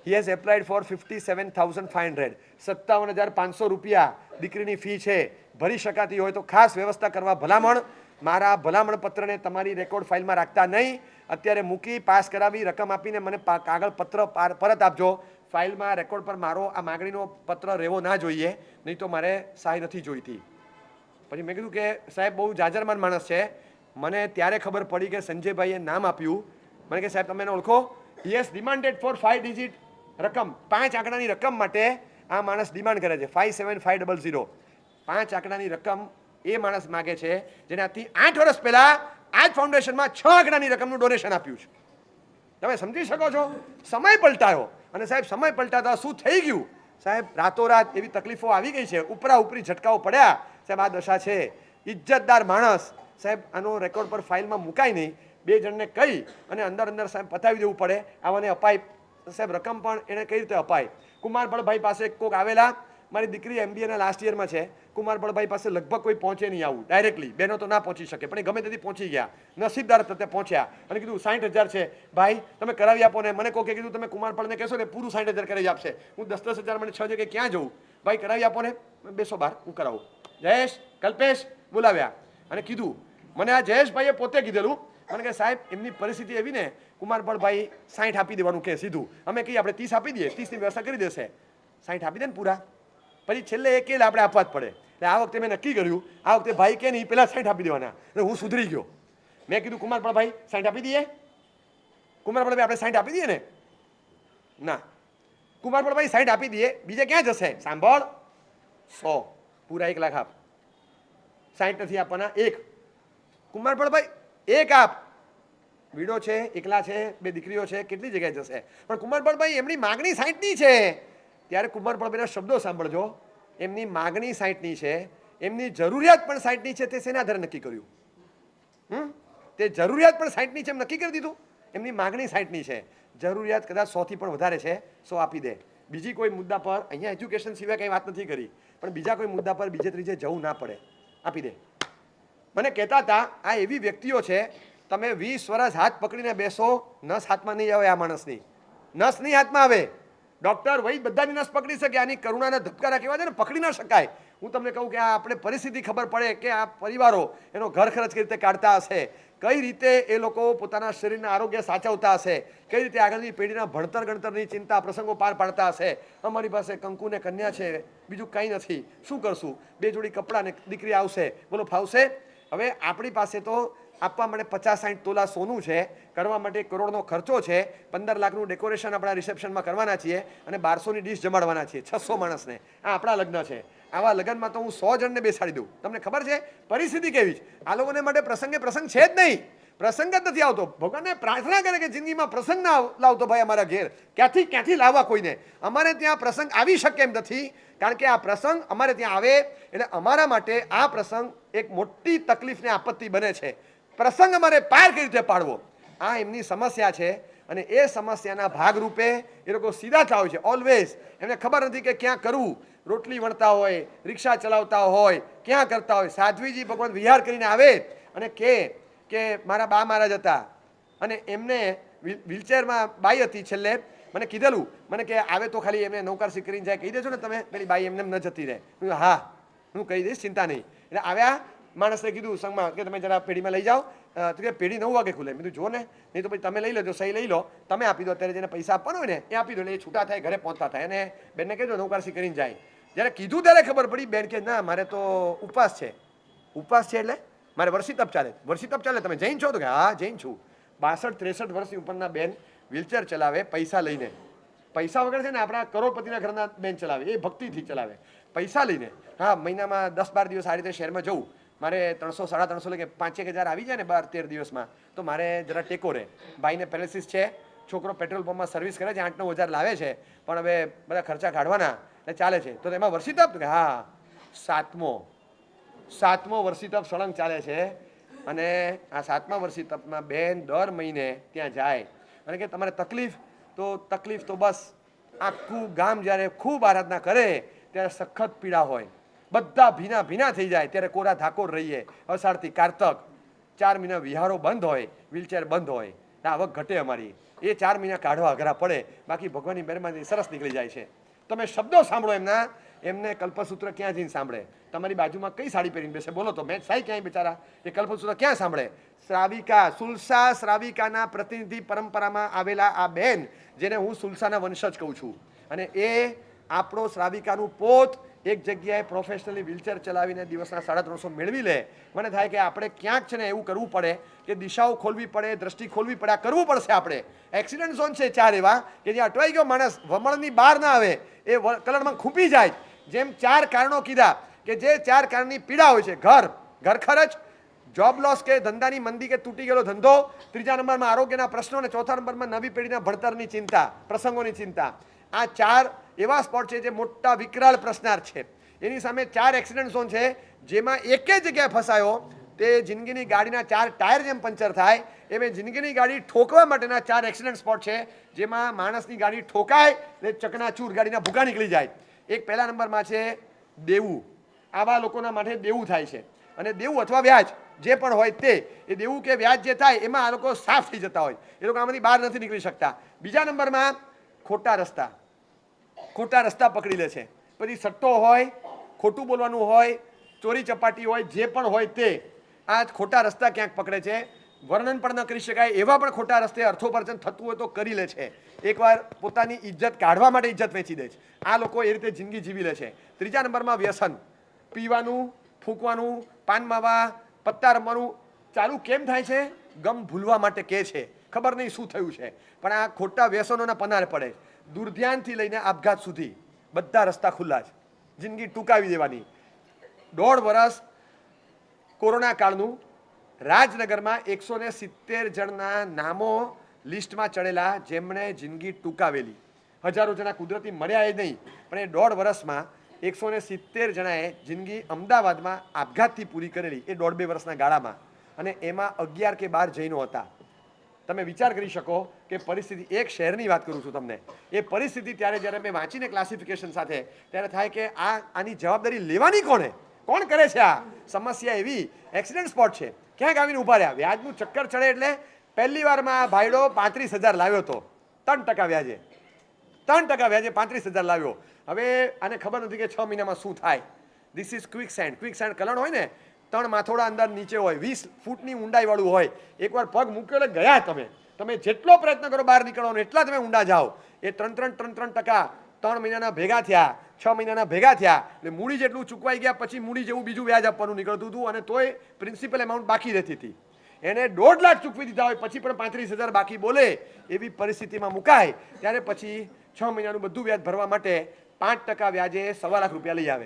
હી હેઝ એપ્લાઇડ ફોર 57,500, 57,500 રૂપિયા દીકરીની ફી છે. ભરી શકાતી હોય તો ખાસ વ્યવસ્થા કરવા ભલામણ. મારા ભલામણ પત્રને તમારી રેકોર્ડ ફાઇલમાં રાખતા નહીં, અત્યારે મૂકી પાસ કરાવી રકમ આપીને મને કાગળ પત્ર પરત આપજો. ફાઇલમાં રેકોર્ડ પર મારો આ માગણીનો પત્ર રહેવો ના જોઈએ, નહીં તો મારે સહાય નથી જોઈતી. પછી મેં કીધું કે સાહેબ બહુ જાજરમાન માણસ છે. મને ત્યારે ખબર પડી કે સંજયભાઈએ નામ આપ્યું. મને કે સાહેબ તમે એને ઓળખો? યસ, ડિમાન્ડેડ ફોર 5 ડિજિટ રકમ, 5 આંકડાની રકમ માટે આ માણસ ડિમાન્ડ કરે છે. 57500, 5 આંકડાની રકમ એ માણસ માગે છે, જેને આજથી 8 વર્ષ પહેલા આ જ ફાઉન્ડેશનમાં 6 આંકડાની રકમનું ડોનેશન આપ્યું છે. તમે સમજી શકો છો? સમય પલટાયો. અને સાહેબ સમય પલટાતા શું થઈ ગયું સાહેબ? રાતોરાત એવી તકલીફો આવી ગઈ છે, ઉપરા ઉપરી ઝટકાઓ પડ્યા. સાહેબ આ દશા છે. ઇજ્જતદાર માણસ સાહેબ, આનો રેકોર્ડ પર ફાઇલમાં મુકાય નહીં. 2 જણને કહી અને અંદર સાહેબ પતાવી દેવું પડે. આવાને અપાય સાહેબ રકમ, પણ એને કઈ રીતે અપાય? કુમાર ભળભાઈ પાસે કોક આવેલા, મારી દીકરી MBA ના લાસ્ટ યરમાં છે. કુમારબળભાઈ પાસે લગભગ કોઈ પહોંચે નહીં આવું ડાયરેક્ટલી, બહેનો તો ના પહોંચી શકે, પણ એ ગમે તેથી પહોંચી ગયા, નસીબદાર થતે પહોંચ્યા અને કીધું 60,000 છે ભાઈ, તમે કરાવી આપો ને. મને કહો કે કીધું તમે કુમારપાળને કહેશો ને પૂરું 60,000 કરાવી આપશે. હું 10,000 મને 6 જગ્યાએ ક્યાં જવું? ભાઈ કરાવી આપો ને, બેસો બહાર, હું કરાવું. જયેશ, કલ્પેશ બોલાવ્યા અને કીધું. મને આ જયેશભાઈએ પોતે કીધેલું, મને કે સાહેબ એમની પરિસ્થિતિ એવી ને, કુમારપાળભાઈ 60 આપી દેવાનું કે સીધું. અમે કહીએ આપણે 30 આપી દઈએ, 30ની વ્યવસ્થા કરી દેશે. 60 આપી દે ને પૂરા, પછી છેલ્લે એક આપણે આપવા જ પડે. એટલે આ વખતે મેં નક્કી કર્યું, આ વખતે ભાઈ કે નહીં પેલા 60 આપી દેવાના. એટલે હું સુધરી ગયો. મેં કીધું કુમારપાળભાઈ 60 આપી દઈએ. કુમારપાળભાઈ આપણે 60 આપી દઈએ ને? ના. કુમારપાળભાઈ 60 આપી દઈએ, બીજે ક્યાં જશે? સાંભળ, 100 પૂરા 1 લાખ આપ. 60 નથી આપવાના, 1. કુમારપાળભાઈ 1 આપ. વીડો છે, એકલા છે, 2 દીકરીઓ છે, કેટલી જગ્યાએ જશે? પણ કુમારપાળભાઈ એમની માગણી 60ની છે. ત્યારે કુમારપાળભાઈના શબ્દો સાંભળજો. એમની માગણી 60ની છે, એમની જરૂરિયાત પણ 60ની છે. તે શેના આધારે નક્કી કર્યું? તે જરૂરિયાત પણ 60ની છે એમ નક્કી કરી દીધું. એમની માગણી 60ની છે, જરૂરિયાત કદાચ 100થી પણ વધારે છે, 100 આપી દે. બીજી કોઈ મુદ્દા પર, અહીંયા એજ્યુકેશન સિવાય કંઈ વાત નથી કરી, પણ બીજા કોઈ મુદ્દા પર બીજે ત્રીજે જવું ના પડે, આપી દે. મને કહેતા હતા આ એવી વ્યક્તિઓ છે, તમે 20 વર્ષ હાથ પકડીને બેસો, નસ હાથમાં નહીં આવે. આ માણસની નસ નહીં હાથમાં આવે. ડૉક્ટર વૈદ બધાની નસ પકડી શકે, આની કરુણાના ધબકારા કેવા છે ને, પકડી ના શકાય. હું તમને કહું કે આ આપણે પરિસ્થિતિ ખબર પડે કે આ પરિવારો એનો ઘર ખર્ચ કઈ રીતે કાઢતા હશે, કઈ રીતે એ લોકો પોતાના શરીરના આરોગ્ય સાચવતા હશે, કઈ રીતે આગળની પેઢીના ભણતર ગણતરની ચિંતા પ્રસંગો પાર પાડતા હશે. અમારી પાસે કંકુ ને કન્યા છે, બીજું કંઈ નથી, શું કરશું? 2 જોડી કપડાં ને દીકરી આવશે, બોલો ફાવશે? હવે આપણી પાસે તો આપવા માટે 50-60 તોલા સોનું છે, કરવા માટે 1 કરોડનો ખર્ચો છે, 15 લાખનું ડેકોરેશન આપણા રિસેપ્શનમાં કરવાના છીએ અને 1200ની ડીશ જમાડવાના છીએ 600 માણસને. આ આપણા લગ્ન છે. આવા લગ્નમાં તો હું 100 જણને બેસાડી દઉં. તમને ખબર છે પરિસ્થિતિ કેવી છે? આ લોકોને માટે પ્રસંગે પ્રસંગ છે જ નહીં, પ્રસંગ જ નથી આવતો. ભગવાનને પ્રાર્થના કરે કે જિંદગીમાં પ્રસંગ ના લાવતો ભાઈ અમારા ઘેર. ક્યાંથી લાવવા કોઈને? અમારે ત્યાં પ્રસંગ આવી શકે એમ નથી, કારણ કે આ પ્રસંગ અમારે ત્યાં આવે એટલે અમારા માટે આ પ્રસંગ એક મોટી તકલીફ ને આપત્તિ બને છે. પ્રસંગ અમારે પાર કઈ રીતે પાડવો, આ એમની સમસ્યા છે. અને એ સમસ્યાના ભાગરૂપે એ લોકો સીધા થાય છે ઓલવેઝ. એમને ખબર નથી કે ક્યાં કરવું. રોટલી વણતા હોય, રિક્ષા ચલાવતા હોય, ક્યાં કરતા હોય. સાધ્વીજી ભગવાન વિહાર કરીને આવે અને કે મારા બા મહારાજ હતા અને એમને વ્હીલચેરમાં બાઈ હતી. છેલ્લે મને કીધેલું, મને કે આવે તો ખાલી એમને નૌકારસી કરીને જાય, કહી દેજો ને તમે, પેલી બાઈ એમને ન જતી રહે. હા હું કહી દઈશ, ચિંતા નહીં. એટલે આવ્યા, માણસને કીધું સંઘમાં કે તમે જરા પેઢીમાં લઈ જાઓ. તો કે પેઢી 9 વાગે ખુલે. મેં જો ને, નહીં તો પછી તમે લઈ લેજો, સહી લઈ લો, તમે આપી દો. અત્યારે જેને પૈસા આપવાનો હોય ને એ આપી દો, એટલે એ છૂટા થાય, ઘરે પહોંચતા થાય. અને બેનને કહેજો નૌકારસી કરીને જાય. જ્યારે કીધું ત્યારે ખબર પડી, બેન કે ના મારે તો ઉપવાસ છે. ઉપવાસ છે એટલે મારે વર્ષી તપ ચાલે. વર્ષી તપ ચાલે, તમે જૈન છો? તો કે હા જૈન છું. 62-63 વર્ષની ઉપરના બેન વ્હીલચેર ચલાવે પૈસા લઈને. પૈસા વગર છે ને આપણા કરોડપતિના ઘરના બેન ચલાવે, એ ભક્તિથી ચલાવે, પૈસા લઈને. હા મહિનામાં 10-12 દિવસ આ રીતે શહેરમાં જવું, મારે 300-350 એટલે કે 5-1000 આવી જાય ને 12-13 દિવસમાં, તો મારે જરા ટેકો રહે. ભાઈને પેરેલિસિસ છે, છોકરો પેટ્રોલ પંપમાં સર્વિસ કરે છે, 8-9 હજાર લાવે છે, પણ હવે બધા ખર્ચા કાઢવાના એટલે ચાલે છે. તો એમાં વર્ષી તપ કે હા 7મો વર્ષી તપ સળંગ ચાલે છે. અને આ 7મા વર્ષી તપમાં બેન દર મહિને ત્યાં જાય અને કે તમારે તકલીફ તો બસ આખું ગામ જ્યારે ખૂબ આરાધના કરે ત્યારે સખત પીડા હોય, બધા ભીના થઈ જાય, ત્યારે કોરા ધાકોર રહીએ. અષાઢથી કારતક 4 મહિના વિહારો બંધ હોય, વ્હીલચેર બંધ હોય, આવક ઘટે અમારી. એ 4 મહિના કાઢવા અઘરા પડે, બાકી ભગવાનની મહેરબાની સરસ નીકળી જાય છે. તમે શબ્દો સાંભળો એમના, એમને કલ્પસૂત્ર ક્યાં જઈને સાંભળે? તમારી બાજુમાં કઈ સાડી પહેરીને બેસે બોલો તો? મેં સાઈ ક્યાંય બિચારા એ કલ્પસૂત્ર ક્યાં સાંભળે? શ્રાવિકા, સુલસા શ્રાવિકાના પ્રતિનિધિ પરંપરામાં આવેલા આ બેન, જેને હું સુલસાના વંશજ કહું છું, અને એ આપણો શ્રાવિકાનું પોત એક જગ્યાએ પ્રોફેશનલી વ્હીલચેર ચલાવીને દિવસના 350 મેળવી લે. મને થાય કે આપણે ક્યાંક છે ને એવું કરવું પડે કે દિશાઓ ખોલવી પડે, દ્રષ્ટિ ખોલવી પડે. આ કરવું પડશે આપણે. એક્સિડન્ટ ઝોન છે 4 એવા કે જ્યાં અટવાઈ ગયો માણસ વમળની બહાર ના આવે, એ કલરમાં ખૂંપી જાય. જેમ 4 કારણો કીધા કે જે 4 કારણની પીડા હોય છે, ઘર ખર્ચ, જોબ લોસ કે ધંધાની મંદી કે તૂટી ગયેલો ધંધો, 3જા નંબરમાં આરોગ્યના પ્રશ્નો, અને 4થા નંબરમાં નવી પેઢીના ભણતરની ચિંતા, પ્રસંગોની ચિંતા. આ 4 એવા સ્પોટ છે જે મોટા વિકરાળ પ્રશ્નાર્થ છે. એની સામે 4 એક્સિડન્ટ ઝોન છે, જેમાં એકે જગ્યાએ ફસાયો તે જિંદગીની ગાડીના 4 ટાયર જેમ પંચર થાય એમ જિંદગીની ગાડી ઠોકવા માટેના 4 એક્સિડન્ટ સ્પોટ છે, જેમાં માણસની ગાડી ઠોકાય એટલે ચકનાચૂર ગાડીના ભૂકા નીકળી જાય. એક પહેલા નંબરમાં છે દેવું. આવા લોકોના માટે દેવું થાય છે, અને દેવું અથવા વ્યાજ જે પણ હોય તે, એ દેવું કે વ્યાજ જે થાય એમાં આ લોકો સાફ થઈ જતા હોય, એ લોકો આમાંથી બહાર નથી નીકળી શકતા. બીજા નંબરમાં ખોટા રસ્તા પકડી લે છે. પછી સટ્ટો હોય, ખોટું બોલવાનું હોય, ચોરી ચપાટી હોય, જે પણ હોય તે આ ખોટા રસ્તા ક્યાંક પકડે છે. વર્ણન પણ ન કરી શકાય એવા પણ ખોટા રસ્તે અર્થોપાર્જન થતું હોય તો કરી લે છે. એકવાર પોતાની ઇજ્જત કાઢવા માટે ઇજ્જત વેચી દે છે. આ લોકો એ રીતે જિંદગી જીવી લે છે. ત્રીજા નંબરમાં વ્યસન, પીવાનું, ફૂંકવાનું, પાન માવા, પત્તા રમવાનું ચાલુ કેમ થાય છે? ગમ ભૂલવા માટે કે છે, ખબર નહીં શું થયું છે, પણ આ ખોટા વ્યસનોના પનારે પડે. દુર્ધ્યાનથી લઈને આપઘાત સુધી બધા રસ્તા ખુલ્લા છે. જિંદગી ટૂંકાવી દેવાની. 1.5 વર્ષ કોરોના કાળનું રાજનગરમાં 170 જણના નામો લિસ્ટમાં ચડેલા જેમણે જિંદગી ટૂંકાવેલી. હજારો જણા કુદરતી મર્યા એ નહીં, પણ એ 1.5 વર્ષમાં 170 જણાએ જિંદગી અમદાવાદમાં આપઘાતથી પૂરી કરેલી, એ 1.5-2 વર્ષના ગાળામાં. અને એમાં 11 કે 12 જૈનો હતા. તમે વિચાર કરી શકો કે પરિસ્થિતિ, એક શહેરની વાત કરું છું તમને, એ પરિસ્થિતિ જ્યારે મેં વાંચીને ક્લાસિફિકેશન સાથે, ત્યારે થાય કે આની જવાબદારી લેવાની કોણ કરે છે? આ સમસ્યા એવી એક્સિડન્ટ સ્પોટ છે, ક્યાંક આવીને ઊભા રહ્યા. વ્યાજનું ચક્કર ચડે એટલે પહેલી વારમાં ભાઈડો 35,000 લાવ્યો હતો, 3% વ્યાજે 35,000 લાવ્યો. હવે આને ખબર નથી કે 6 મહિનામાં શું થાય. ધીસ ઇઝ ક્વિક સેન્ડ કલણ હોય ને, 3 માથોડા અંદર નીચે હોય, 20 ફૂટની ઊંડાઈવાળું હોય. એકવાર પગ મૂક્યો એટલે ગયા તમે જેટલો પ્રયત્ન કરો બહાર નીકળવાનો એટલા તમે ઊંડા જાઓ. એ 3% 3 મહિનાના ભેગા થયા, 6 મહિનાના ભેગા થયા એટલે મૂડી જેટલું ચૂકવાઈ ગયા, પછી મૂડી જેવું બીજું વ્યાજ આપવાનું નીકળતું હતું, અને તોય પ્રિન્સિપલ એમાઉન્ટ બાકી રહેતી હતી. એને 1.5 લાખ ચૂકવી દીધા હોય પછી પણ 35,000 બાકી બોલે એવી પરિસ્થિતિમાં મુકાય, ત્યારે પછી 6 મહિનાનું બધું વ્યાજ ભરવા માટે 5% વ્યાજે 1.25 લાખ રૂપિયા લઈ આવે.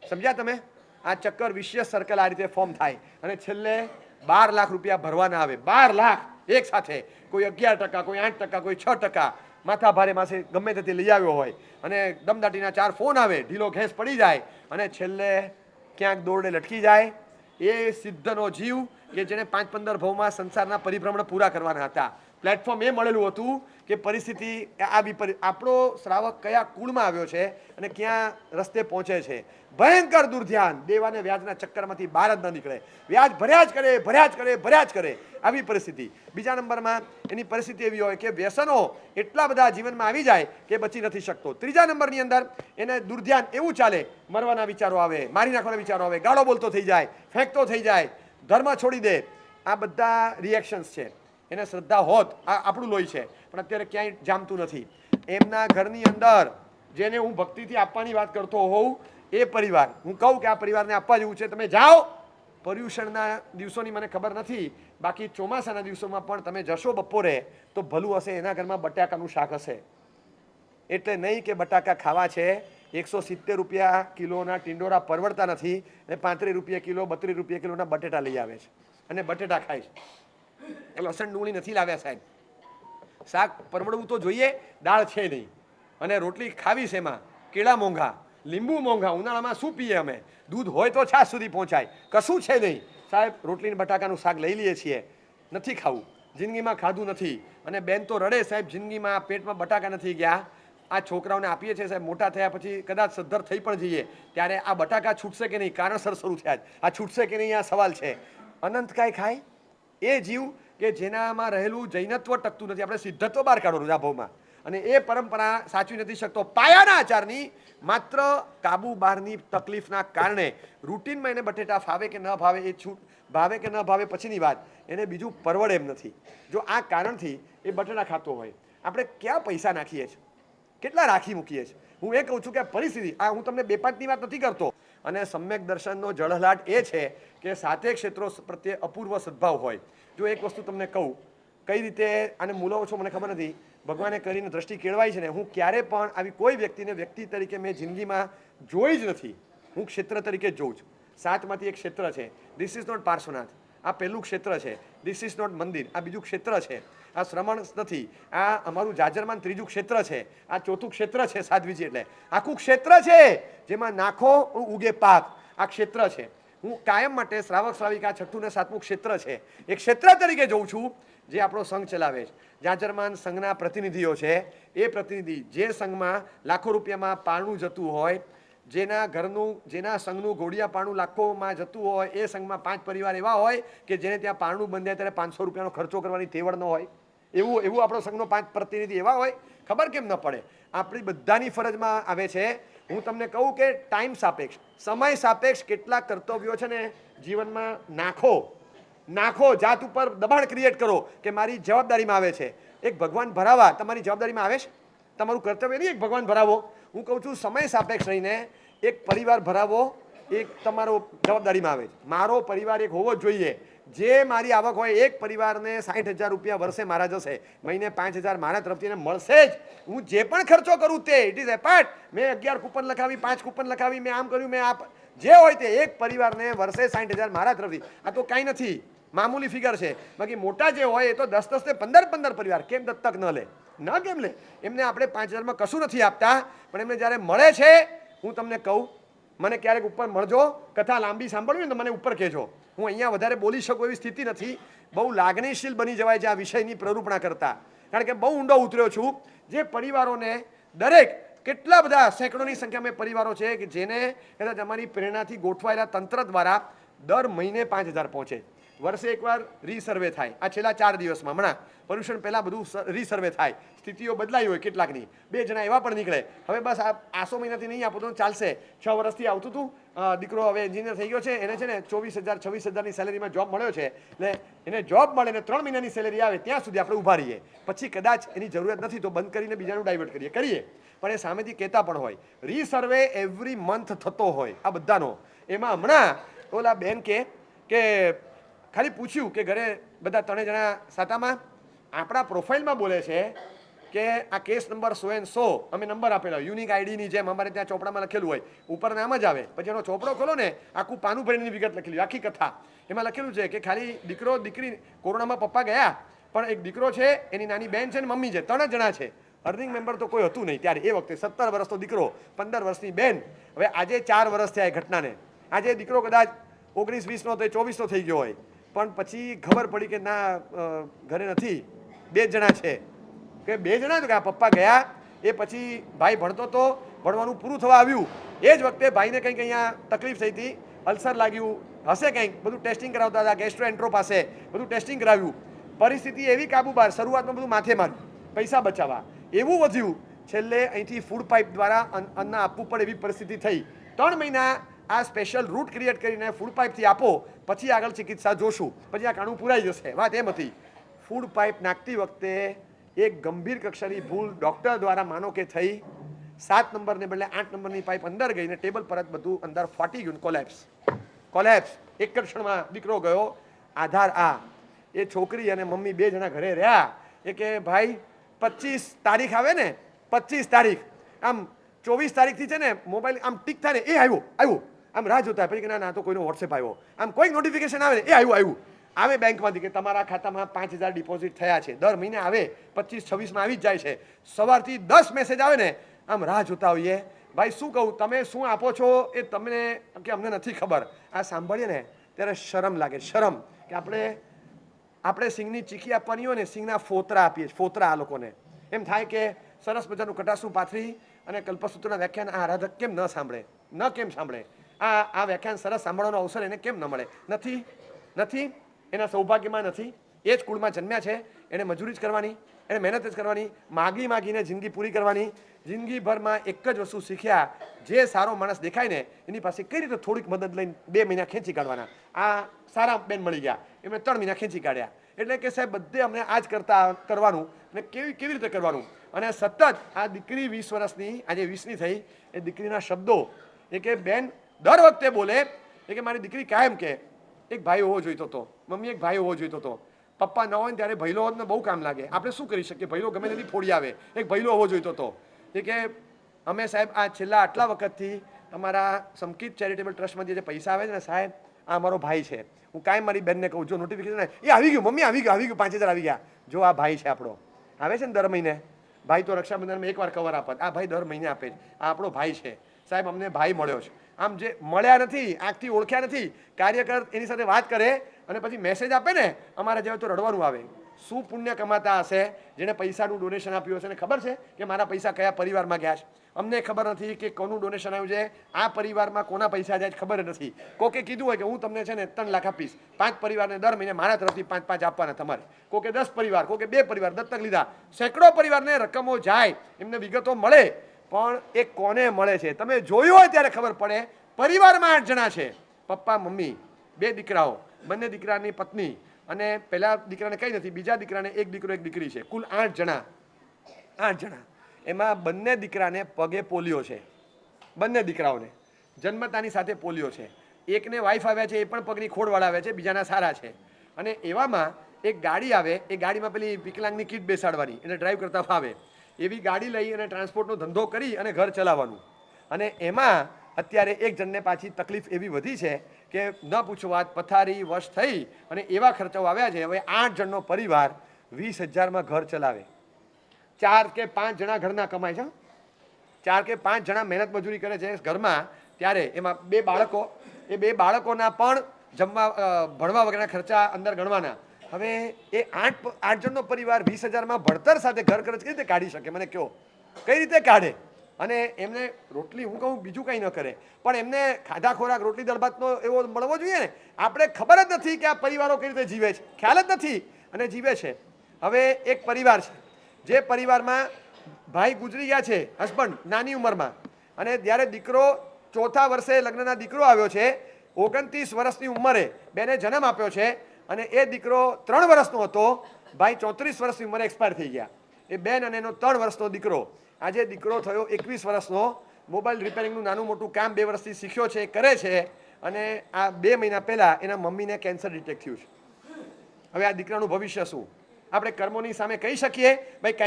સમજ્યા તમે? આ ચક્કર વિશેષ સર્કલ આ રીતે ફોર્મ થાય, અને છેલ્લે 12 લાખ રૂપિયા ભરવાના આવે. 12 લાખ એક સાથે, કોઈ 11%, કોઈ 8%, કોઈ 6%, માથા ભારે માસે ગમે તે લઈ આવ્યો હોય, અને દમદાટીના 4 ફોન આવે, ઢીલો ઘેંસ પડી જાય, અને છેલ્લે ક્યાંક દોરડે લટકી જાય. એ સિદ્ધનો જીવ કે જેને 5-15 ભવમાં સંસારના પરિભ્રમણ પૂરા કરવાના હતા. પ્લેટફોર્મ એ મળેલું હતું કે પરિસ્થિતિ આપણો શ્રાવક કયા કુળમાં આવ્યો છે અને ક્યાં રસ્તે પહોંચે છે. ભયંકર દુર્ધ્યાન, દેવા અને વ્યાજના ચક્કરમાંથી બહાર જ ન નીકળે. વ્યાજ ભર્યા જ કરે આવી પરિસ્થિતિ. બીજા નંબરમાં એની પરિસ્થિતિ એવી હોય કે વ્યસનો એટલા બધા જીવનમાં આવી જાય કે બચી નથી શકતો. ત્રીજા નંબરની અંદર એને દુર્ધ્યાન એવું ચાલે, મરવાના વિચારો આવે, મારી નાખવાના વિચારો આવે, ગાળો બોલતો થઈ જાય, ફેંકતો થઈ જાય, ધર્મ છોડી દે. આ બધા રિએક્શન્સ છે. એને શ્રદ્ધા હોત, આ આપણું લોહી છે, પણ અત્યારે ક્યાંય જામતું નથી. એમના ઘરની અંદર જેને હું ભક્તિથી આપવાની વાત કરતો હોઉં, એ પરિવાર, હું કહું કે આ પરિવારને આપવા જેવું છે, તમે જાઓ. પર્યુષણના દિવસોની મને ખબર નથી, બાકી ચોમાસાના દિવસોમાં પણ તમે જશો બપોરે તો ભલું હશે, એના ઘરમાં બટાકાનું શાક હશે. એટલે નહીં કે બટાકા ખાવા છે, 170 રૂપિયા કિલોના ટિંડોરા પરવડતા નથી, અને 35 રૂપિયા કિલો, 32 રૂપિયા કિલોના બટેટા લઈ આવે છે અને બટેટા ખાય છે. લસણ ડુંગળી નથી લાવ્યા સાહેબ. શાક પરવડવું તો જોઈએ, દાળ છે નહીં, અને રોટલી ખાવી છે એમાં કેળા મોંઘા, લીંબુ મોંઘા, ઉનાળામાં શું પીએ અમે? દૂધ હોય તો છાશ સુધી પહોંચાય, કશું છે નહીં સાહેબ. રોટલીને બટાકાનું શાક લઈ લઈએ છીએ, નથી ખાવું, જિંદગીમાં ખાધું નથી. અને બેન તો રડે, સાહેબ જિંદગીમાં પેટમાં બટાકા નથી ગયા. આ છોકરાઓને આપીએ છીએ સાહેબ, મોટા થયા પછી કદાચ સદ્ધર થઈ પણ જઈએ ત્યારે આ બટાકા છૂટશે કે નહીં, કારણસર શરૂ થયા જ, આ છૂટશે કે નહીં આ સવાલ છે. અનંત કાંઈ ખાય એ જીવ કે જેનામાં રહેલું જૈનત્વ ટકતું નથી. આપણે સિદ્ધત્વ બહાર કાઢવાનું આ ભાવમાં, અને એ પરંપરા સાચવી નથી શકતો. પાયાના આચારની માત્ર કાબુ બહારની તકલીફના કારણે રૂટીનમાં એને બટેટા ફાવે કે ન ભાવે, એ છૂટ ભાવે કે ન ભાવે પછીની વાત, એને બીજું પરવડે એમ નથી. જો આ કારણથી એ બટેટા ખાતો હોય, આપણે ક્યાં પૈસા નાખીએ છીએ, કેટલા રાખી મૂકીએ છીએ. હું એ કહું છું કે પરિસ્થિતિ, આ હું તમને 2-5ની વાત નથી કરતો. અને સમ્યક દર્શનનો જળહલાટ એ છે કે 7 ક્ષેત્રો પ્રત્યે અપૂર્વ સદભાવ હોય. જો એક વસ્તુ તમને કહું, કઈ રીતે આને મૂલો છો મને ખબર નથી, ભગવાને કરીને દ્રષ્ટિ કેળવાઈ છે ને, હું ક્યારે પણ આવી કોઈ વ્યક્તિને વ્યક્તિ તરીકે મેં જિંદગીમાં જોઈ જ નથી. હું ક્ષેત્ર તરીકે જ જોઉં છું. 7માંથી એક ક્ષેત્ર છે. ધીસ ઇઝ નોટ પાર્શ્વનાથ, આ પહેલું ક્ષેત્ર છે. ધીસ ઇઝ નોટ મંદિર, આ બીજું ક્ષેત્ર છે. આ શ્રમણ નથી, આ અમારું જાજરમાન ત્રીજું ક્ષેત્ર છે. આ ચોથું ક્ષેત્ર છે સાધ્વીજી, એટલે આખું ક્ષેત્ર છે જેમાં નાખો ઉગે પાક. આ ક્ષેત્ર છે. હું કાયમ માટે શ્રાવક શ્રાવિકા 6ઠું ને 7મું ક્ષેત્ર છે, એક ક્ષેત્ર તરીકે જોઉં છું. જે આપણો સંઘ ચલાવે છે, જાજરમાન સંઘના પ્રતિનિધિઓ છે, એ પ્રતિનિધિ જે સંઘમાં લાખો રૂપિયામાં પારણું જતું હોય, જેના ઘરનું જેના સંઘનું ઘોડિયા પારણું લાખોમાં જતું હોય, એ સંઘમાં 5 પરિવાર એવા હોય કે જેને ત્યાં પારણું બંધાય ત્યારે 500 રૂપિયાનો ખર્ચો કરવાની તેવડ ન હોય. એવું આપણો સંઘનો 5 પ્રતિનિધિ એવા હોય. ખબર કેમ ન પડે? આપણી બધાની ફરજમાં આવે છે. હું તમને કહું કે ટાઈમ સાપેક્ષ, સમય સાપેક્ષ કેટલાક કર્તવ્યો છે ને જીવનમાં નાખો, જાત ઉપર દબાણ ક્રિએટ કરો કે મારી જવાબદારીમાં આવે છે. એક ભગવાન ભરાવા તમારી જવાબદારીમાં આવે છે, તમારું કર્તવ્ય નહીં એક ભગવાન ભરાવો. હું કહું છું સમય સાપેક્ષ રહીને એક પરિવાર ભરાવો, એક તમારો જવાબદારીમાં આવે છે. મારો પરિવાર એક હોવો જ જોઈએ. જે મારી આવક હોય એક પરિવારને 60,000 રૂપિયા વર્ષે મારા જશે, મહિને 5,000 મારા તરફથી મળશે જ. હું જે પણ ખર્ચો કરું તે ઇટ ઇઝ એપાર્ટ. મેં 11 કૂપન લખાવી, 5 કૂપન લખાવી, મેં આમ કર્યું, મેં જે હોય તે એક પરિવારને વર્ષે 60,000 મારા તરફથી. આ તો કાંઈ નથી, મામૂલી ફિગર છે. બાકી મોટા જે હોય એ તો 10-10 ને 15-15 પરિવાર કેમ દત્તક ન લે? કેમ લે? એમને આપણે 5,000માં કશું નથી આપતા, પણ એમને જ્યારે મળે છે, હું તમને કહું, મને ક્યારેક ઉપર મળજો, કથા લાંબી સાંભળવી ને તો મને ઉપર કહેજો. હું અહીંયા વધારે બોલી શકું એવી સ્થિતિ નથી. બહુ લાગણીશીલ બની જવાય છે આ વિષયની પ્રરૂપણા કરતા, કારણ કે બહુ ઊંડો ઉતર્યો છું. જે પરિવારોને દરેક કેટલા બધા સેંકડોની સંખ્યામાં પરિવારો છે કે જેને કદાચ અમારી પ્રેરણાથી ગોઠવાયેલા તંત્ર દ્વારા દર મહિને 5,000 પહોંચે. વર્ષે એકવાર રીસર્વે થાય. આ છેલ્લા 4 દિવસમાં હમણાં પર્યુષણ પહેલાં બધું રીસર્વે થાય. સ્થિતિઓ બદલાઈ હોય કેટલાકની. 2 જણા એવા પણ નીકળે. હવે બસ આસો મહિનાથી નહીં આપો તો ચાલશે. 6 વર્ષથી આવતું હતું. દીકરો હવે એન્જિનિયર થઈ ગયો છે. એને છે ને 24,000-26,000ની સેલેરીમાં જોબ મળ્યો છે. એટલે એને જોબ મળે ને 3 મહિનાની સેલેરી આવે ત્યાં સુધી આપણે ઊભા રહીએ. પછી કદાચ એની જરૂરિયાત નથી તો બંધ કરીને બીજાનું ડાયવર્ટ કરીએ. પણ એ સામેથી કહેતા પણ હોય. રીસર્વે એવરી મંથ થતો હોય આ બધાનો. એમાં હમણાં ઓલા બેન કે ખાલી પૂછ્યું કે ઘરે બધા 3 જણા સાતામાં આપણા પ્રોફાઇલમાં બોલે છે કે આ કેસ નંબર 100 અમે નંબર આપેલો યુનિક આઈડીની જેમ અમારે ત્યાં ચોપડામાં લખેલું હોય, ઉપર નામ જ આવે. પછી એનો ચોપડો ખોલો ને આખું પાનું ભરીની વિગત લખેલી, આખી કથા. એમાં લખેલું છે કે ખાલી દીકરો દીકરી, કોરોનામાં પપ્પા ગયા પણ એક દીકરો છે, એની નાની બેન છે ને મમ્મી છે, 3 જણા છે. અર્નિંગ મેમ્બર તો કોઈ હતું નહીં ત્યારે. એ વખતે 17 વર્ષનો દીકરો, 15 વર્ષની બેન. હવે આજે 4 વર્ષ થયા એ ઘટનાને. આજે દીકરો કદાચ 19-20નો તો 24નો થઈ ગયો હોય, પણ પછી ખબર પડી કે ના ઘરે નથી, 2 જણા છે. કે 2 જણા કે આ પપ્પા ગયા. એ પછી ભાઈ ભણતો તો, ભણવાનું પૂરું થવા આવ્યું. એ જ વખતે ભાઈને કંઈક અહીંયા તકલીફ થઈ હતી, અલ્સર લાગ્યું હશે કંઈક, બધું ટેસ્ટિંગ કરાવતા હતા, ગેસ્ટ્રોએન્ટ્રો પાસે બધું ટેસ્ટિંગ કરાવ્યું. પરિસ્થિતિ એવી કાબુ બહાર, શરૂઆતમાં બધું માથે માર્યું પૈસા બચાવવા, એવું વધ્યું. છેલ્લે અહીંથી ફૂડ પાઇપ દ્વારા અન્ન આપવું પડે એવી પરિસ્થિતિ થઈ. 3 મહિના આ સ્પેશિયલ રૂટ ક્રિએટ કરીને ફૂડ પાઇપથી આપો, પછી આગળ ચિકિત્સા જોશું, પછી આ કાણું પૂરાઈ જશે. વાત એમ હતી. ફૂડ પાઇપ નાખતી વખતે એક ગંભીર કક્ષાની ભૂલ ડૉક્ટર દ્વારા માનો કે થઈ. 7 નંબરને બદલે 8 નંબરની પાઇપ અંદર ગઈને ટેબલ પર જ બધું અંદર ફાટી ગયું. કોલેપ્સ. એક જ ક્ષણમાં દીકરો ગયો. આધાર આ એ છોકરી અને મમ્મી 2 જણા ઘરે રહ્યા. એ કે ભાઈ 25 તારીખ આવે ને, 25 તારીખ આમ 24 તારીખથી છે ને મોબાઈલ આમ ટીક થાય ને, એ આવ્યો આમ રાહ જોતા. પછી કે ના તો કોઈનો વોટ્સએપ આવ્યો, આમ કોઈ નોટિફિકેશન આવે ને, એ આવ્યું આવે બેંકમાંથી કે તમારા ખાતામાં 5,000 ડિપોઝિટ થયા છે. દર મહિને આવે, 25-26માં આવી જ જાય છે. સવારથી 10 મેસેજ આવે ને, આમ રાહ જોતા હોઈએ. ભાઈ શું કહું, તમે શું આપો છો એ તમને કે અમને નથી ખબર. આ સાંભળીએ ને ત્યારે શરમ લાગે, શરમ કે આપણે સિંગની ચીખી આપવાની હોય ને, સિંગના ફોતરા આપીએ, ફોતરા આ લોકોને. એમ થાય કે સરસ મજાનું કટાસનું પાથરી અને કલ્પસૂત્રના વ્યાખ્યાન આ આરાધક કેમ ન સાંભળે, આ વ્યાખ્યાન સરસ સાંભળવાનો અવસર એને કેમ ન મળે? નથી એના સૌભાગ્યમાં નથી. એ જ કુળમાં જન્મ્યા છે, એને મજૂરી જ કરવાની, એને મહેનત જ કરવાની, માગીને જિંદગી પૂરી કરવાની. જિંદગીભરમાં એક જ વસ્તુ શીખ્યા, જે સારો માણસ દેખાય ને એની પાસે કઈ રીતે થોડીક મદદ લઈને 2 મહિના ખેંચી કાઢવાના. આ સારા બેન મળી ગયા, એમણે 3 મહિના ખેંચી કાઢ્યા. એટલે કે સાહેબ બધે અમને આ જ કરવાનું અને કેવી રીતે કરવાનું. અને સતત આ દીકરી 20 વર્ષની, આજે 20ની થઈ, એ દીકરીના શબ્દો એ કે બેન દર વખતે બોલે એ કે મારી દીકરી કાયમ કે એક ભાઈ હોવો જોઈતો હતો, મમ્મી એક ભાઈ હોવો જોઈતો હતો. પપ્પા ન હોય ને ત્યારે ભૈલો હોત ને બહુ કામ લાગે. આપણે શું કરી શકીએ, ભૈલો ગમે તેથી ફોડી આવે, એક ભૈલો હોવો જોઈતો હતો. એ કે અમે સાહેબ આ છેલ્લા આટલા વખતથી અમારા સમકિત ચેરિટેબલ ટ્રસ્ટમાંથી જે પૈસા આવે છે ને સાહેબ, આ અમારો ભાઈ છે. હું કાંઈ મારી બેનને કહું, જો નોટિફિકેશન એ આવી ગયું, મમ્મી આવી ગયું 5,000 આવી ગયા. જો આ ભાઈ છે આપણો, આવે છે ને દર મહિને. ભાઈ તો રક્ષાબંધનમાં એકવાર કવર આપત, આ ભાઈ દર મહિને આપે છે. આ આપણો ભાઈ છે સાહેબ, અમને ભાઈ મળ્યો છે. આમ જે મળ્યા નથી, આંખથી ઓળખ્યા નથી, કાર્યકર એની સાથે વાત કરે અને પછી મેસેજ આપે ને, અમારા જેવા તો રડવાનું આવે. શું પુણ્ય કમાતા હશે જેણે પૈસાનું ડોનેશન આપ્યું હશે? અને ખબર છે કે મારા પૈસા કયા પરિવારમાં ગયા છે? અમને ખબર નથી કે કોનું ડોનેશન આવ્યું છે, આ પરિવારમાં કોના પૈસા જાય છે ખબર નથી. કોકે કીધું હોય કે હું તમને છે ને 3 લાખ આપીશ, 5 પરિવારને દર મહિને મારા તરફથી 5-5 આપવાના તમારે. કોકે 10 પરિવાર, કોકે 2 પરિવાર દત્તક લીધા, સેંકડો પરિવારને રકમો જાય, એમને વિગતો મળે, પણ એ કોને મળે છે તમે જોયું હોય ત્યારે ખબર પડે. પરિવારમાં 8 જણા છે, પપ્પા મમ્મી, 2 દીકરાઓ, બંને દીકરાની પત્ની, અને પહેલા દીકરાને કંઈ નથી, બીજા દીકરાને 1 દીકરો 1 દીકરી છે, કુલ 8 જણા. 8 જણા. એમાં બંને દીકરાને પગે પોલિયો છે, બંને દીકરાઓને જન્મતાની સાથે પોલિયો છે. એકને વાઈફ આવ્યા છે, એ પણ પગની ખોડવાળા આવ્યા છે, બીજાના સારા છે. અને એવામાં એક ગાડી આવે, એ ગાડીમાં પેલી વિકલાંગની કીટ બેસાડવાની, એને ડ્રાઈવ કરતા ફાવે એવી ગાડી લઈ અને ટ્રાન્સપોર્ટનો ધંધો કરી અને ઘર ચલાવવાનું. અને એમાં અત્યારે એક જણને પાછી તકલીફ એવી વધી છે કે ન પૂછો વાત, પથારી વશ થઈ અને એવા ખર્ચાઓ આવ્યા છે. હવે 8 જણનો પરિવાર 20,000માં ઘર ચલાવે. 4 કે 5 જણા ઘરના કમાય છે, 4 કે 5 જણા મહેનત મજૂરી કરે છે ઘરમાં. ત્યારે એમાં 2 બાળકો, એ 2 બાળકોના પણ જમવા ભણવા વગેરેના ખર્ચા અંદર ગણવાના. હવે એ 8 જણનો પરિવાર 20,000માં ભણતર સાથે ઘર ખર્ચ કઈ રીતે કાઢી શકે? મને કહો, કઈ રીતે કાઢે? અને એમને રોટલી, હું કહું બીજું કંઈ ન કરે, પણ એમને ખાધા ખોરાક રોટલી દાળ ભાતનો એવો મળવો જોઈએ ને. આપણે ખબર જ નથી કે આ પરિવારો કઈ રીતે જીવે છે, ખ્યાલ જ નથી અને જીવે છે. હવે એક પરિવાર છે, જે પરિવારમાં ભાઈ ગુજરી ગયા છે, હસબન્ડ નાની ઉંમરમાં, અને જ્યારે દીકરો 4થા વર્ષે લગ્નના દીકરો આવ્યો છે, 29 વર્ષની ઉંમરે બેને જન્મ આપ્યો છે, અને એ દીકરો 3 વર્ષનો હતો, ભાઈ 34 વર્ષની ઉંમરે એક્સપાયર થઈ ગયા. એ બેન અને એનો 3 વર્ષનો દીકરો. આજે દીકરો થયો 21 વર્ષનો, મોબાઈલ રિપેરિંગનું નાનું મોટું કામ 2 વર્ષથી શીખ્યો છે, કરે છે. અને આ 2 મહિના પહેલાં એના મમ્મીને કેન્સર ડિટેક્ટ થયું છે. હવે આ દીકરાનું ભવિષ્ય શું? આપણે કર્મોની સામે કહી શકીએ ભાઈ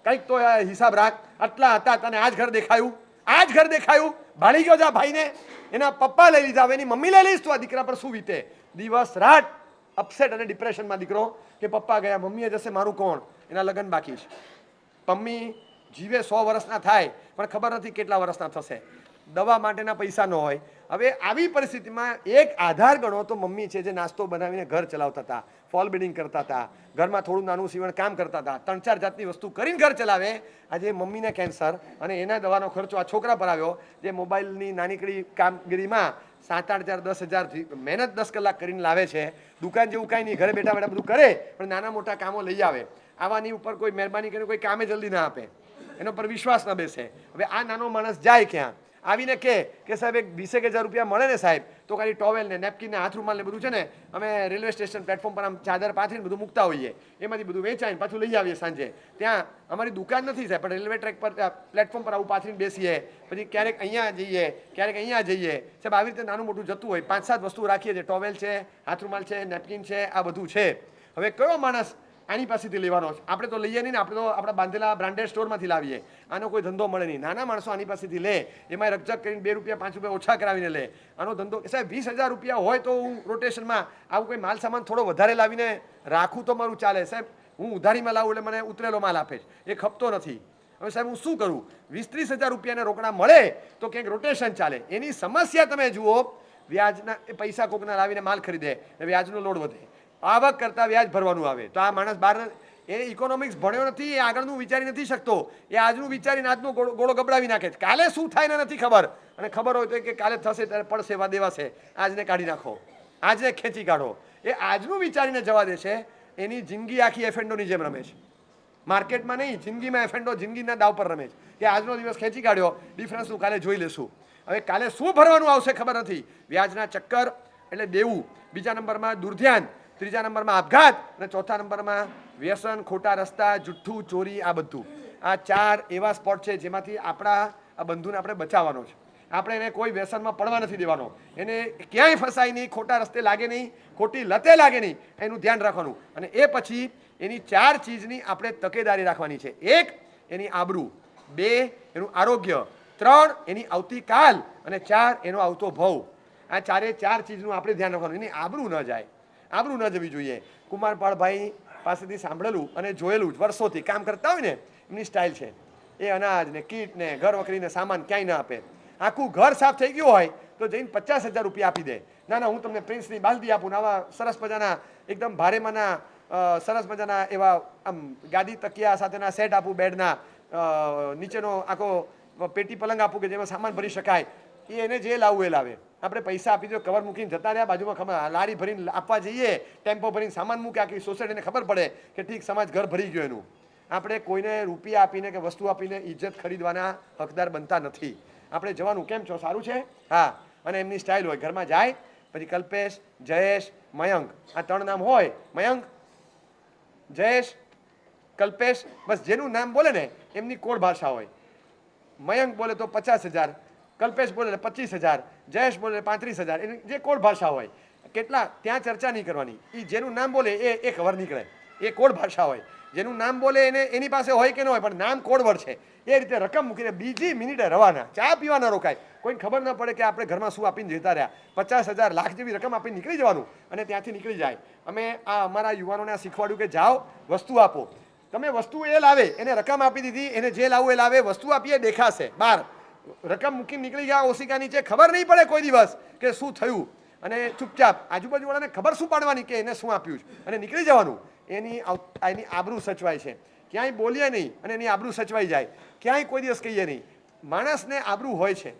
કંઈક તો હિસાબ રાખ, આટલા હતા તને આ જ ઘર દેખાયું, આ જ ઘર દેખાયું, ભાળી ગયો જા ભાઈને, એના પપ્પા લઈ લીધા, હવે એની મમ્મી લઈ લઈશ, તો આ દીકરા પર શું વીતે? દિવસ રાત અપસેટ અને ડિપ્રેશનમાં દીકરો કે પપ્પા ગયા, મમ્મીએ જશે, મારું કોણ? એના લગ્ન બાકી છે. મમ્મી જીવે 100 વર્ષના થાય, પણ ખબર નથી કેટલા વર્ષના થશે. દવા માટેના પૈસા ન હોય. હવે આવી પરિસ્થિતિમાં એક આધાર ગણો તો મમ્મી છે, જે નાસ્તો બનાવીને ઘર ચલાવતા હતા, ફોલ બિલ્ડિંગ કરતા હતા, ઘરમાં થોડું નાનું સીવણ કામ કરતા હતા, 3-4 જાતની વસ્તુ કરીને ઘર ચલાવે. આજે મમ્મીને કેન્સર અને એના દવાનો ખર્ચો આ છોકરા પર આવ્યો, જે મોબાઈલની નાનીકડી કામગીરીમાં 7-8 હજાર 10,000 મહેનત 10 કલાક કરીને લાવે છે. દુકાન જેવું કાંઈ નહીં, ઘરે બેઠા બેઠા બધું કરે, પણ નાના મોટા કામો લઈ આવે. આવાની ઉપર કોઈ મહેરબાની કરીને કોઈ કામે જલ્દી ના આપે, એનો પર વિશ્વાસ ન બેસે. હવે આ નાનો માણસ જાય ક્યાં? આવીને કે સાહેબ એક 20,000 રૂપિયા મળે ને સાહેબ, તો ખાલી ટોવેલ ને નેપકિન ને હાથ રૂમાલ ને બધું છે ને, અમે રેલવે સ્ટેશન પ્લેટફોર્મ પર આમ ચાદર પાથરીને બધું મૂકતા હોઈએ, એમાંથી બધું વેચાઈને પાછું લઈ આવીએ સાંજે. ત્યાં અમારી દુકાન નથી સાહેબ, પણ રેલવે ટ્રેક પર પ્લેટફોર્મ પર આવું પાથરીને બેસીએ, પછી ક્યારેક અહીંયા જઈએ, ક્યારેક અહીંયા જઈએ સાહેબ. આવી રીતે નાનું મોટું જતું હોય, 5-7 વસ્તુ રાખીએ છીએ, ટોવેલ છે, હાથ રૂમાલ છે, નેપકિન છે, આ બધું છે. હવે કયો માણસ આની પાસેથી લેવાનો છે? આપણે તો લઈએ નહીં ને, આપણે તો આપણા બાંધેલા બ્રાન્ડેડ સ્ટોરમાંથી લાવીએ. આનો કોઈ ધંધો મળે નહીં. નાના માણસો આની પાસેથી લે, એમાં રકઝક કરીને 2 રૂપિયા 5 રૂપિયા ઓછા કરાવીને લે. આનો ધંધો સાહેબ 20,000 રૂપિયા હોય તો હું રોટેશનમાં આવું કોઈ માલ સામાન થોડો વધારે લાવીને રાખું તો મારું ચાલે સાહેબ. હું ઉધારીમાં લાવું એટલે મને ઉતરેલો માલ આપે છે, એ ખપતો નથી. હવે સાહેબ હું શું કરું? 20-30,000 રૂપિયાના રોકડા મળે તો ક્યાંક રોટેશન ચાલે. એની સમસ્યા તમે જુઓ, વ્યાજના પૈસા કોકના લાવીને માલ ખરીદે, વ્યાજનો લોડ વધે, આવક કરતાં વ્યાજ ભરવાનું આવે. તો આ માણસ બહાર એ ઇકોનોમિક્સ ભણ્યો નથી, એ આગળનું વિચારી નથી શકતો, એ આજનું વિચારીને આજનો ગોળો ગબડાવી નાખે છે. કાલે શું થાય ને નથી ખબર, અને ખબર હોય તો કે કાલે થશે ત્યારે પડશે વા દેવાશે, આજને કાઢી નાખો, આજને ખેંચી કાઢો. એ આજનું વિચારીને જવા દે છે. એની જિંદગી આખી એફએન્ડોની જેમ રમે છે. માર્કેટમાં નહીં, જિંદગીમાં એફએન્ડો જિંદગીના દાવ પર રમે છે કે આજનો દિવસ ખેંચી કાઢ્યો, ડિફરન્સનું કાલે જોઈ લેશું. હવે કાલે શું ભરવાનું આવશે ખબર નથી. વ્યાજના ચક્કર એટલે દેવું, બીજા નંબરમાં દુર્ધ્યાન, ત્રીજા નંબરમાં આપઘાત, અને ચોથા નંબરમાં વ્યસન, ખોટા રસ્તા, જુઠ્ઠું, ચોરી. આ બધું, આ 4 એવા સ્પોટ છે જેમાંથી આપણા આ બંધુને આપણે બચાવવાનો છે. આપણે એને કોઈ વ્યસનમાં પડવા નથી દેવાનો, એને ક્યાંય ફસાય નહીં, ખોટા રસ્તે લાગે નહીં, ખોટી લતે લાગે નહીં, એનું ધ્યાન રાખવાનું. અને એ પછી એની 4 ચીજની આપણે તકેદારી રાખવાની છે. 1 એની આબરૂ, 2 એનું આરોગ્ય, 3 એની આવતીકાલ, અને 4 એનો આવતો ભવ. આ 4 ચીજનું આપણે ધ્યાન રાખવાનું. એની આબરૂ ન જાય, આબરૂ ન જવી જોઈએ. કુમારપાળભાઈ પાસેથી સાંભળેલું અને જોયેલું જ, વર્ષોથી કામ કરતા હોય ને, એમની સ્ટાઇલ છે. એ અનાજ ને કીટ ને ઘર વખરીને સામાન ક્યાંય ના આપે. આખું ઘર સાફ થઈ ગયું હોય તો જઈને 50,000 રૂપિયા આપી દે. ના હું તમને પ્રિન્સની બાલદી આપું ને આવા સરસ મજાના એકદમ ભારેમાંના સરસ મજાના એવા આમ ગાદી તકિયા સાથેના સેટ આપું, બેડના નીચેનો આખો પેટી પલંગ આપું કે જેમાં સામાન ભરી શકાય, એને જે લાવવું એ લાવે. આપણે પૈસા આપી દો, કવર મૂકીને જતા રહ્યા, બાજુમાં ખબર લારી ભરીને આપવા જઈએ, ટેમ્પો ભરીને સામાન મૂકે, આખી સોસાયટીને ખબર પડે કે ઠીક સમાજ ઘર ભરી ગયો એનું. આપણે કોઈને રૂપિયા આપીને કે વસ્તુ આપીને ઇજ્જત ખરીદવાના હકદાર બનતા નથી. આપણે જવાનું, કેમ છો, સારું છે, હા, અને એમની સ્ટાઇલ હોય, ઘરમાં જાય પછી કલ્પેશ, જયેશ, મયંક, આ 3 નામ હોય, મયંક, જયેશ, કલ્પેશ, બસ જેનું નામ બોલે ને એમની કોડ ભાષા હોય. મયંક બોલે તો 50,000, કલ્પેશ બોલે 25,000, જયેશ બોલે 35,000, એની જે કોડ ભાષા હોય. કેટલા ત્યાં ચર્ચા નહીં કરવાની, એ જેનું નામ બોલે એ ખબર નીકળે, એ કોડ ભાષા હોય. જેનું નામ બોલે એને એની પાસે હોય કે ન હોય, પણ નામ કોડવર્ડ છે. એ રીતે રકમ મૂકીને બીજી મિનિટે રવાના, ચા પીવા ના રોકાય, કોઈને ખબર ન પડે કે આપણે ઘરમાં શું આપીને જતા રહ્યા. 50,000 લાખ જેવી રકમ આપીને નીકળી જવાનું અને ત્યાંથી નીકળી જાય. અમે આ અમારા યુવાનોને શીખવાડ્યું કે જાઓ વસ્તુ આપો. તમે વસ્તુ એ લાવે, એને રકમ આપી દીધી, એને જે લાવવું એ લાવે, વસ્તુ આપીએ દેખાશે બહાર, રકમ મૂકીને નીકળી ગયા ઓશિકા નીચે, ખબર નહીં પડે કોઈ દિવસ કે શું થયું. અને ચૂપચાપ આજુબાજુવાળાને ખબર શું પાડવાની કે એને શું આપ્યું અને નીકળી જવાનું. એની આબરૂ સચવાય છે. ક્યાંય બોલીએ નહીં અને એની આબરૂ સચવાઈ જાય. ક્યાંય કોઈ દિવસ કહીએ નહીં. માણસને આબરૂ હોય છે,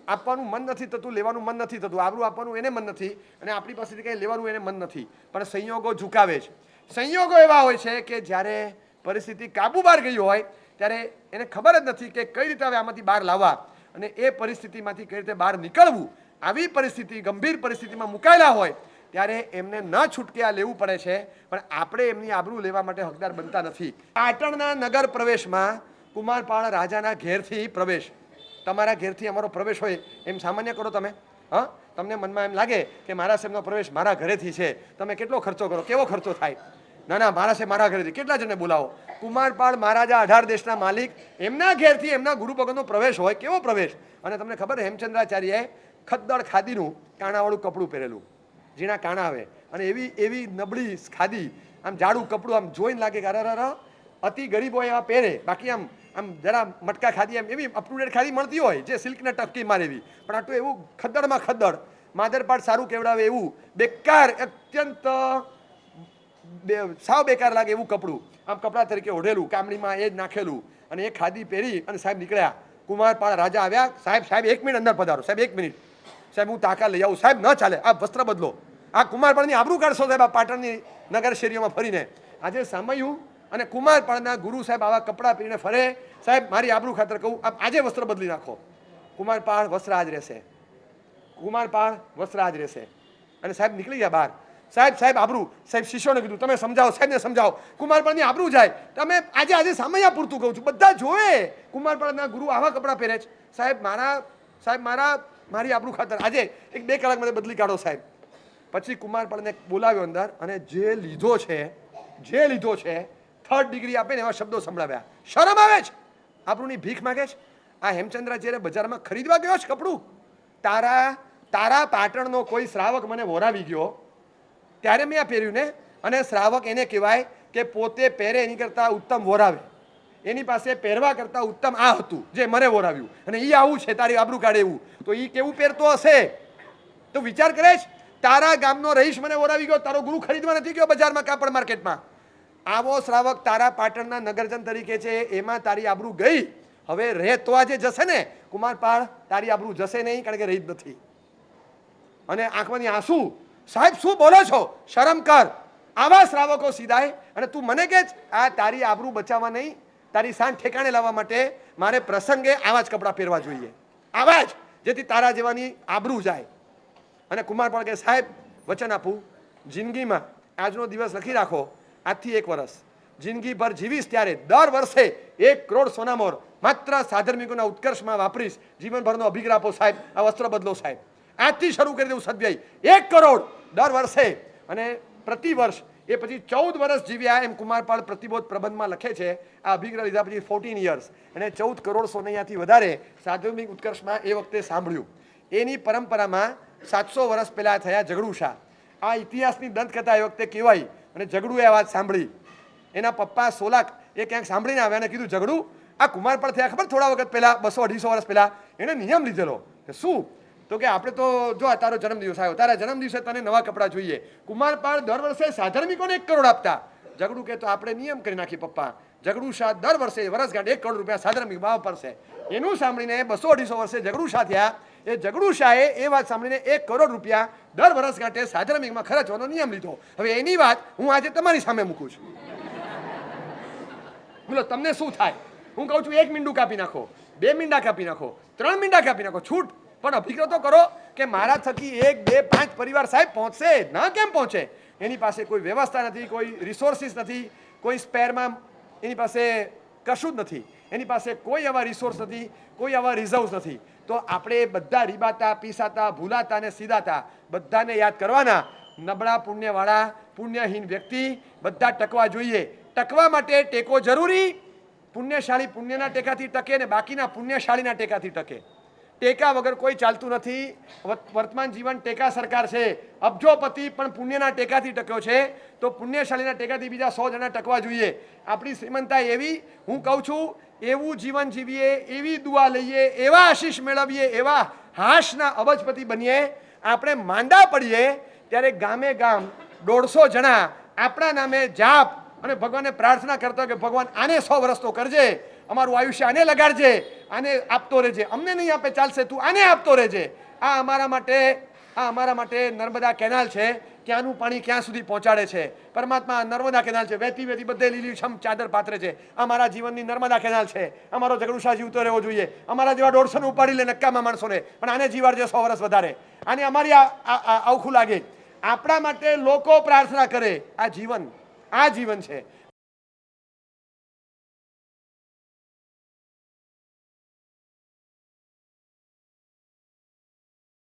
આપવાનું મન નથી થતું, લેવાનું મન નથી થતું. આબરૂ આપવાનું એને મન નથી અને આપણી પાસેથી કંઈ લેવાનું એને મન નથી, પણ સંયોગો ઝુકાવે છે. સંયોગો એવા હોય છે કે જ્યારે પરિસ્થિતિ કાબુ બહાર ગઈ હોય ત્યારે એને ખબર જ નથી કે કઈ રીતે હવે આમાંથી બહાર લાવવા અને એ પરિસ્થિતિમાંથી કઈ રીતે બહાર નીકળવું. આવી પરિસ્થિતિ, ગંભીર પરિસ્થિતિમાં મુકાયેલા હોય ત્યારે એમને ન છૂટકે લેવું પડે છે, પણ આપણે એમની આબરૂ લેવા માટે હકદાર બનતા નથી. પાટણના નગર પ્રવેશમાં કુમારપાળ રાજાના ઘેરથી પ્રવેશ, તમારા ઘેરથી અમારો પ્રવેશ હોય એમ સામાન્ય કરો તમે. હા, તમને મનમાં એમ લાગે કે મારા સાહેબનો પ્રવેશ મારા ઘરેથી છે, તમે કેટલો ખર્ચો કરો, કેવો ખર્ચો થાય? ના ના, મારા સાહેબ મારા ઘરેથી, કેટલા જણને બોલાવો. કુમારપાળ મહારાજા 18 દેશના માલિક, એમના ઘેરથી એમના ગુરુ ભગતનો પ્રવેશ હોય, કેવો પ્રવેશ! અને તમને ખબર, હેમચંદ્રાચાર્યએ ખદ્દડ ખાદીનું કાણાવાળું કપડું પહેરેલું, ઝીણા કાણા આવે, અને એવી નબળી ખાદી, આમ જાડું કપડું, આમ જોઈને લાગે કે અરે અતિ ગરીબ હોય એવા પહેરે. બાકી આમ જરા મટકા ખાદી, એમ એવી અપ ટુ ડેટ ખાદી મળતી હોય જે સિલ્કને ટપકી મારે એવી, પણ આટલું એવું ખદ્દડમાં ખદ્દડ, માદરપાટ સારું કેવડાવે એવું બેકાર, અત્યંત સાવ બેકાર લાગે એવું કપડું, આમ કપડા તરીકે ઓઢેલું, કામડીમાં એ જ નાખેલું, અને એ ખાદી પહેરી અને સાહેબ નીકળ્યા. કુમારપાળ રાજા આવ્યા. સાહેબ 1 મિનિટ અંદર પધારો, સાહેબ 1 મિનિટ, સાહેબ હું તાકા લઈ આવું. સાહેબ ન ચાલે, આ વસ્ત્ર બદલો, આ કુમારપાળની આબરૂ કાઢશો સાહેબ, આ પાટણની નગર શેરીઓમાં ફરીને. આજે સામયું અને કુમારપાળના ગુરુ સાહેબ આવા કપડાં પહેરીને ફરે. સાહેબ મારી આબરૂ ખાતર કહું, આજે વસ્ત્ર બદલી નાખો. કુમારપાળ વસ્ત્ર આજ રહેશે, કુમારપાળ વસ્ત્ર આજ રહેશે. અને સાહેબ નીકળી ગયા બહાર. સાહેબ આબરૂ, સાહેબ શિષ્યોને કીધું તમે સમજાવો, સાહેબને સમજાવો, કુમારપાળની આબરૂ જાય. તમે આજે સામૈયા પૂરતું કહું છું, બધા જોવે કુમારપાળના ગુરુ આવા કપડાં પહેરે છે. સાહેબ મારી આબરૂ ખાતર આજે 1-2 કલાક મને બદલી કાઢો સાહેબ. પછી કુમારપાળને બોલાવ્યો અંદર અને જે લીધો છે 3rd ડિગ્રી આપે ને એવા શબ્દો સંભળાવ્યા. શરમ આવે છે? આબરૂની ભીખ માગે છે? આ હેમચંદ્રાચાર્ય બજારમાં ખરીદવા ગયો છે કપડું? તારા પાટણનો કોઈ શ્રાવક મને વોરાવી ગયો ત્યારે મેં આ પહેર્યું ને. અને શ્રાવક એને કહેવાય કે પોતે પહેરે એની કરતાં ઉત્તમ વોરાવે. એની પાસે પહેરવા કરતાં ઉત્તમ આ હતું જે મને વોરાવ્યું, અને એ આવું છે તારી આબરૂ કાઢે એવું, તો એ કેવું પહેરતો હશે? તો વિચાર કરે છે, તારા ગામનો રહીશ મને વોરાવી ગયો, તારો ગુરુ ખરીદવા નથી ગયો બજારમાં, કાપડ માર્કેટમાં. આવો શ્રાવક તારા પાટણના નગરજન તરીકે છે, એમાં તારી આબરૂ ગઈ. હવે રહે તો આજે જશે ને કુમારપાળ, તારી આબરૂ જશે નહીં, કારણ કે રહી જ નથી. અને આંખમાંથી આંસુ. સાહેબ શું બોલો છો? શરમ કર. આવા શ્રાવકો સીધાય અને તું મને કે આ તારી આબરૂ બચાવવા નહીં, તારી શાન ઠેકાણે લાવવા માટે મારે પ્રસંગે આવા જ કપડાં પહેરવા જોઈએ, આવા જ, જેથી તારા જેવાની આબરૂ જાય. અને કુમારપાળ કહે સાહેબ વચન આપું, જિંદગીમાં આજનો દિવસ લખી રાખો, આજથી 1 વર્ષ જિંદગીભર જીવીશ ત્યારે દર વર્ષે 1 કરોડ સોનામોર માત્ર સાધર્મિકોના ઉત્કર્ષમાં વાપરીશ. જીવનભરનો અભિગ્રહ આપો સાહેબ, આ વસ્ત્ર બદલો સાહેબ. આજથી શરૂ કરી દેવું સદવ્યય, 1 કરોડ દર વર્ષે. અને પ્રતિ વર્ષ એ પછી 14 વર્ષ જીવ્યા એમ કુમારપાળ પ્રતિબોધ પ્રબંધમાં લખે છે. આ અભિગ્રહ લીધા પછી 14 યર્સ અને 14 કરોડ સોનૈયાથી વધારે સાધર્મિક ઉત્કર્ષમાં એ વખતે સાંભળ્યું. એની પરંપરામાં 700 વર્ષ પહેલા થયા ઝઘડુ શાહ. આ ઇતિહાસની દંતકથા એ વખતે કહેવાય. અને ઝઘડુએ આ વાત સાંભળી. એના પપ્પા સોલાક એ ક્યાંક સાંભળીને આવ્યા અને કીધું ઝઘડુ આ કુમારપાળ થયા ખબર થોડા વખત પહેલા, 200-250 વર્ષ પહેલા એને નિયમ લીધેલો કે શું? તો કે આપણે તો જો તારો જન્મદિવસ આવ્યો, તારા જન્મદિવસે તને નવા કપડાં જોઈએ. કુમારપાળ દર વર્ષે સાધર્મિકોને 1 કરોડ આપતા ઝઘડું કે તો આપણે નિયમ કરી નાખીએ પપ્પા, ઝઘડું શાહ દર વર્ષે વર્ષગાંઠ 1 કરોડ રૂપિયા સાધારણ વીમા વાપરશે. એનું સાંભળીને 200-250 વર્ષે ઝઘડું શાહ થયા. એ ઝઘડું શાહે એ વાત સાંભળીને 1 કરોડ રૂપિયા દર વર્ષગાંઠે સાધારણ વીમા ખર્ચવાનો નિયમ લીધો. હવે એની વાત હું આજે તમારી સામે મૂકું છું. બોલો તમને શું થાય? હું કહું છું 1 મીંડું કાપી નાખો, 2 મીંડા કાપી નાખો, 3 મીંડા કાપી નાખો, છૂટ. પણ અભિપ્રાય તો કરો કે મારા થકી 1, 2, 5 પરિવાર સાહેબ પહોંચશે ના, કેમ પહોંચે? એની પાસે કોઈ વ્યવસ્થા નથી, કોઈ રિસોર્સિસ નથી, કોઈ સ્પેરમાં એની પાસે કશું જ નથી, એની પાસે કોઈ એવા રિસોર્સ નથી, કોઈ એવા રિઝર્વ્સ નથી. તો આપણે બધા રીબાતા, પીસાતા, ભૂલાતા અને સીધાતા બધાને યાદ કરવાના. નબળા પુણ્યવાળા, પુણ્યહીન વ્યક્તિ બધા ટકવા જોઈએ. ટકવા માટે ટેકો જરૂરી. પુણ્યશાળી પુણ્યના ટેકાથી ટકે ને બાકીના પુણ્યશાળીના ટેકાથી ટકે. ટેકા વગર કોઈ ચાલતું નથી. વર્તમાન જીવન ટેકા સરકાર છે. અબજોપતિ પણ પુણ્યના ટેકાથી ટક્યો છે, તો પુણ્યશાળીના ટેકાથી બીજા 100 જણા ટકવા જોઈએ. આપણી શ્રીમંતાઈ એવી, હું કહું છું એવું જીવન જીવીએ, એવી દુઆ લઈએ, એવા આશીષ મેળવીએ, એવા હાશના અબજપતિ બનીએ. આપણે માંદા પડીએ ત્યારે ગામે ગામ 150 જણા આપણા નામે જાપ અને ભગવાનને પ્રાર્થના કરતા કે ભગવાન આને 100 વર્ષ તો કરજે, અમારું આયુષ્ય આને લગાડજે, આને આપતો રહેજે, અમને નહીં આપે ચાલશે, તું આને આપતો રહેજે. આ અમારા માટે નર્મદા કેનાલ છે, ત્યાંનું પાણી ક્યાં સુધી પહોંચાડે છે. પરમાત્મા નર્મદા કેનાલ છે, વહેતી વહેતી બધે લીલીછમ ચાદર પાથરે છે. અમારા જીવનની નર્મદા કેનાલ છે. અમારો ઝઘડું શાહ જીવતો રહેવો જોઈએ. અમારા જેવા 150 ઉપાડી લે નક્કામાં માણસોને, પણ આને જીવાડજે 100 વર્ષ વધારે. આને અમારી આવખું લાગે. આપણા માટે લોકો પ્રાર્થના કરે. આ જીવન છે.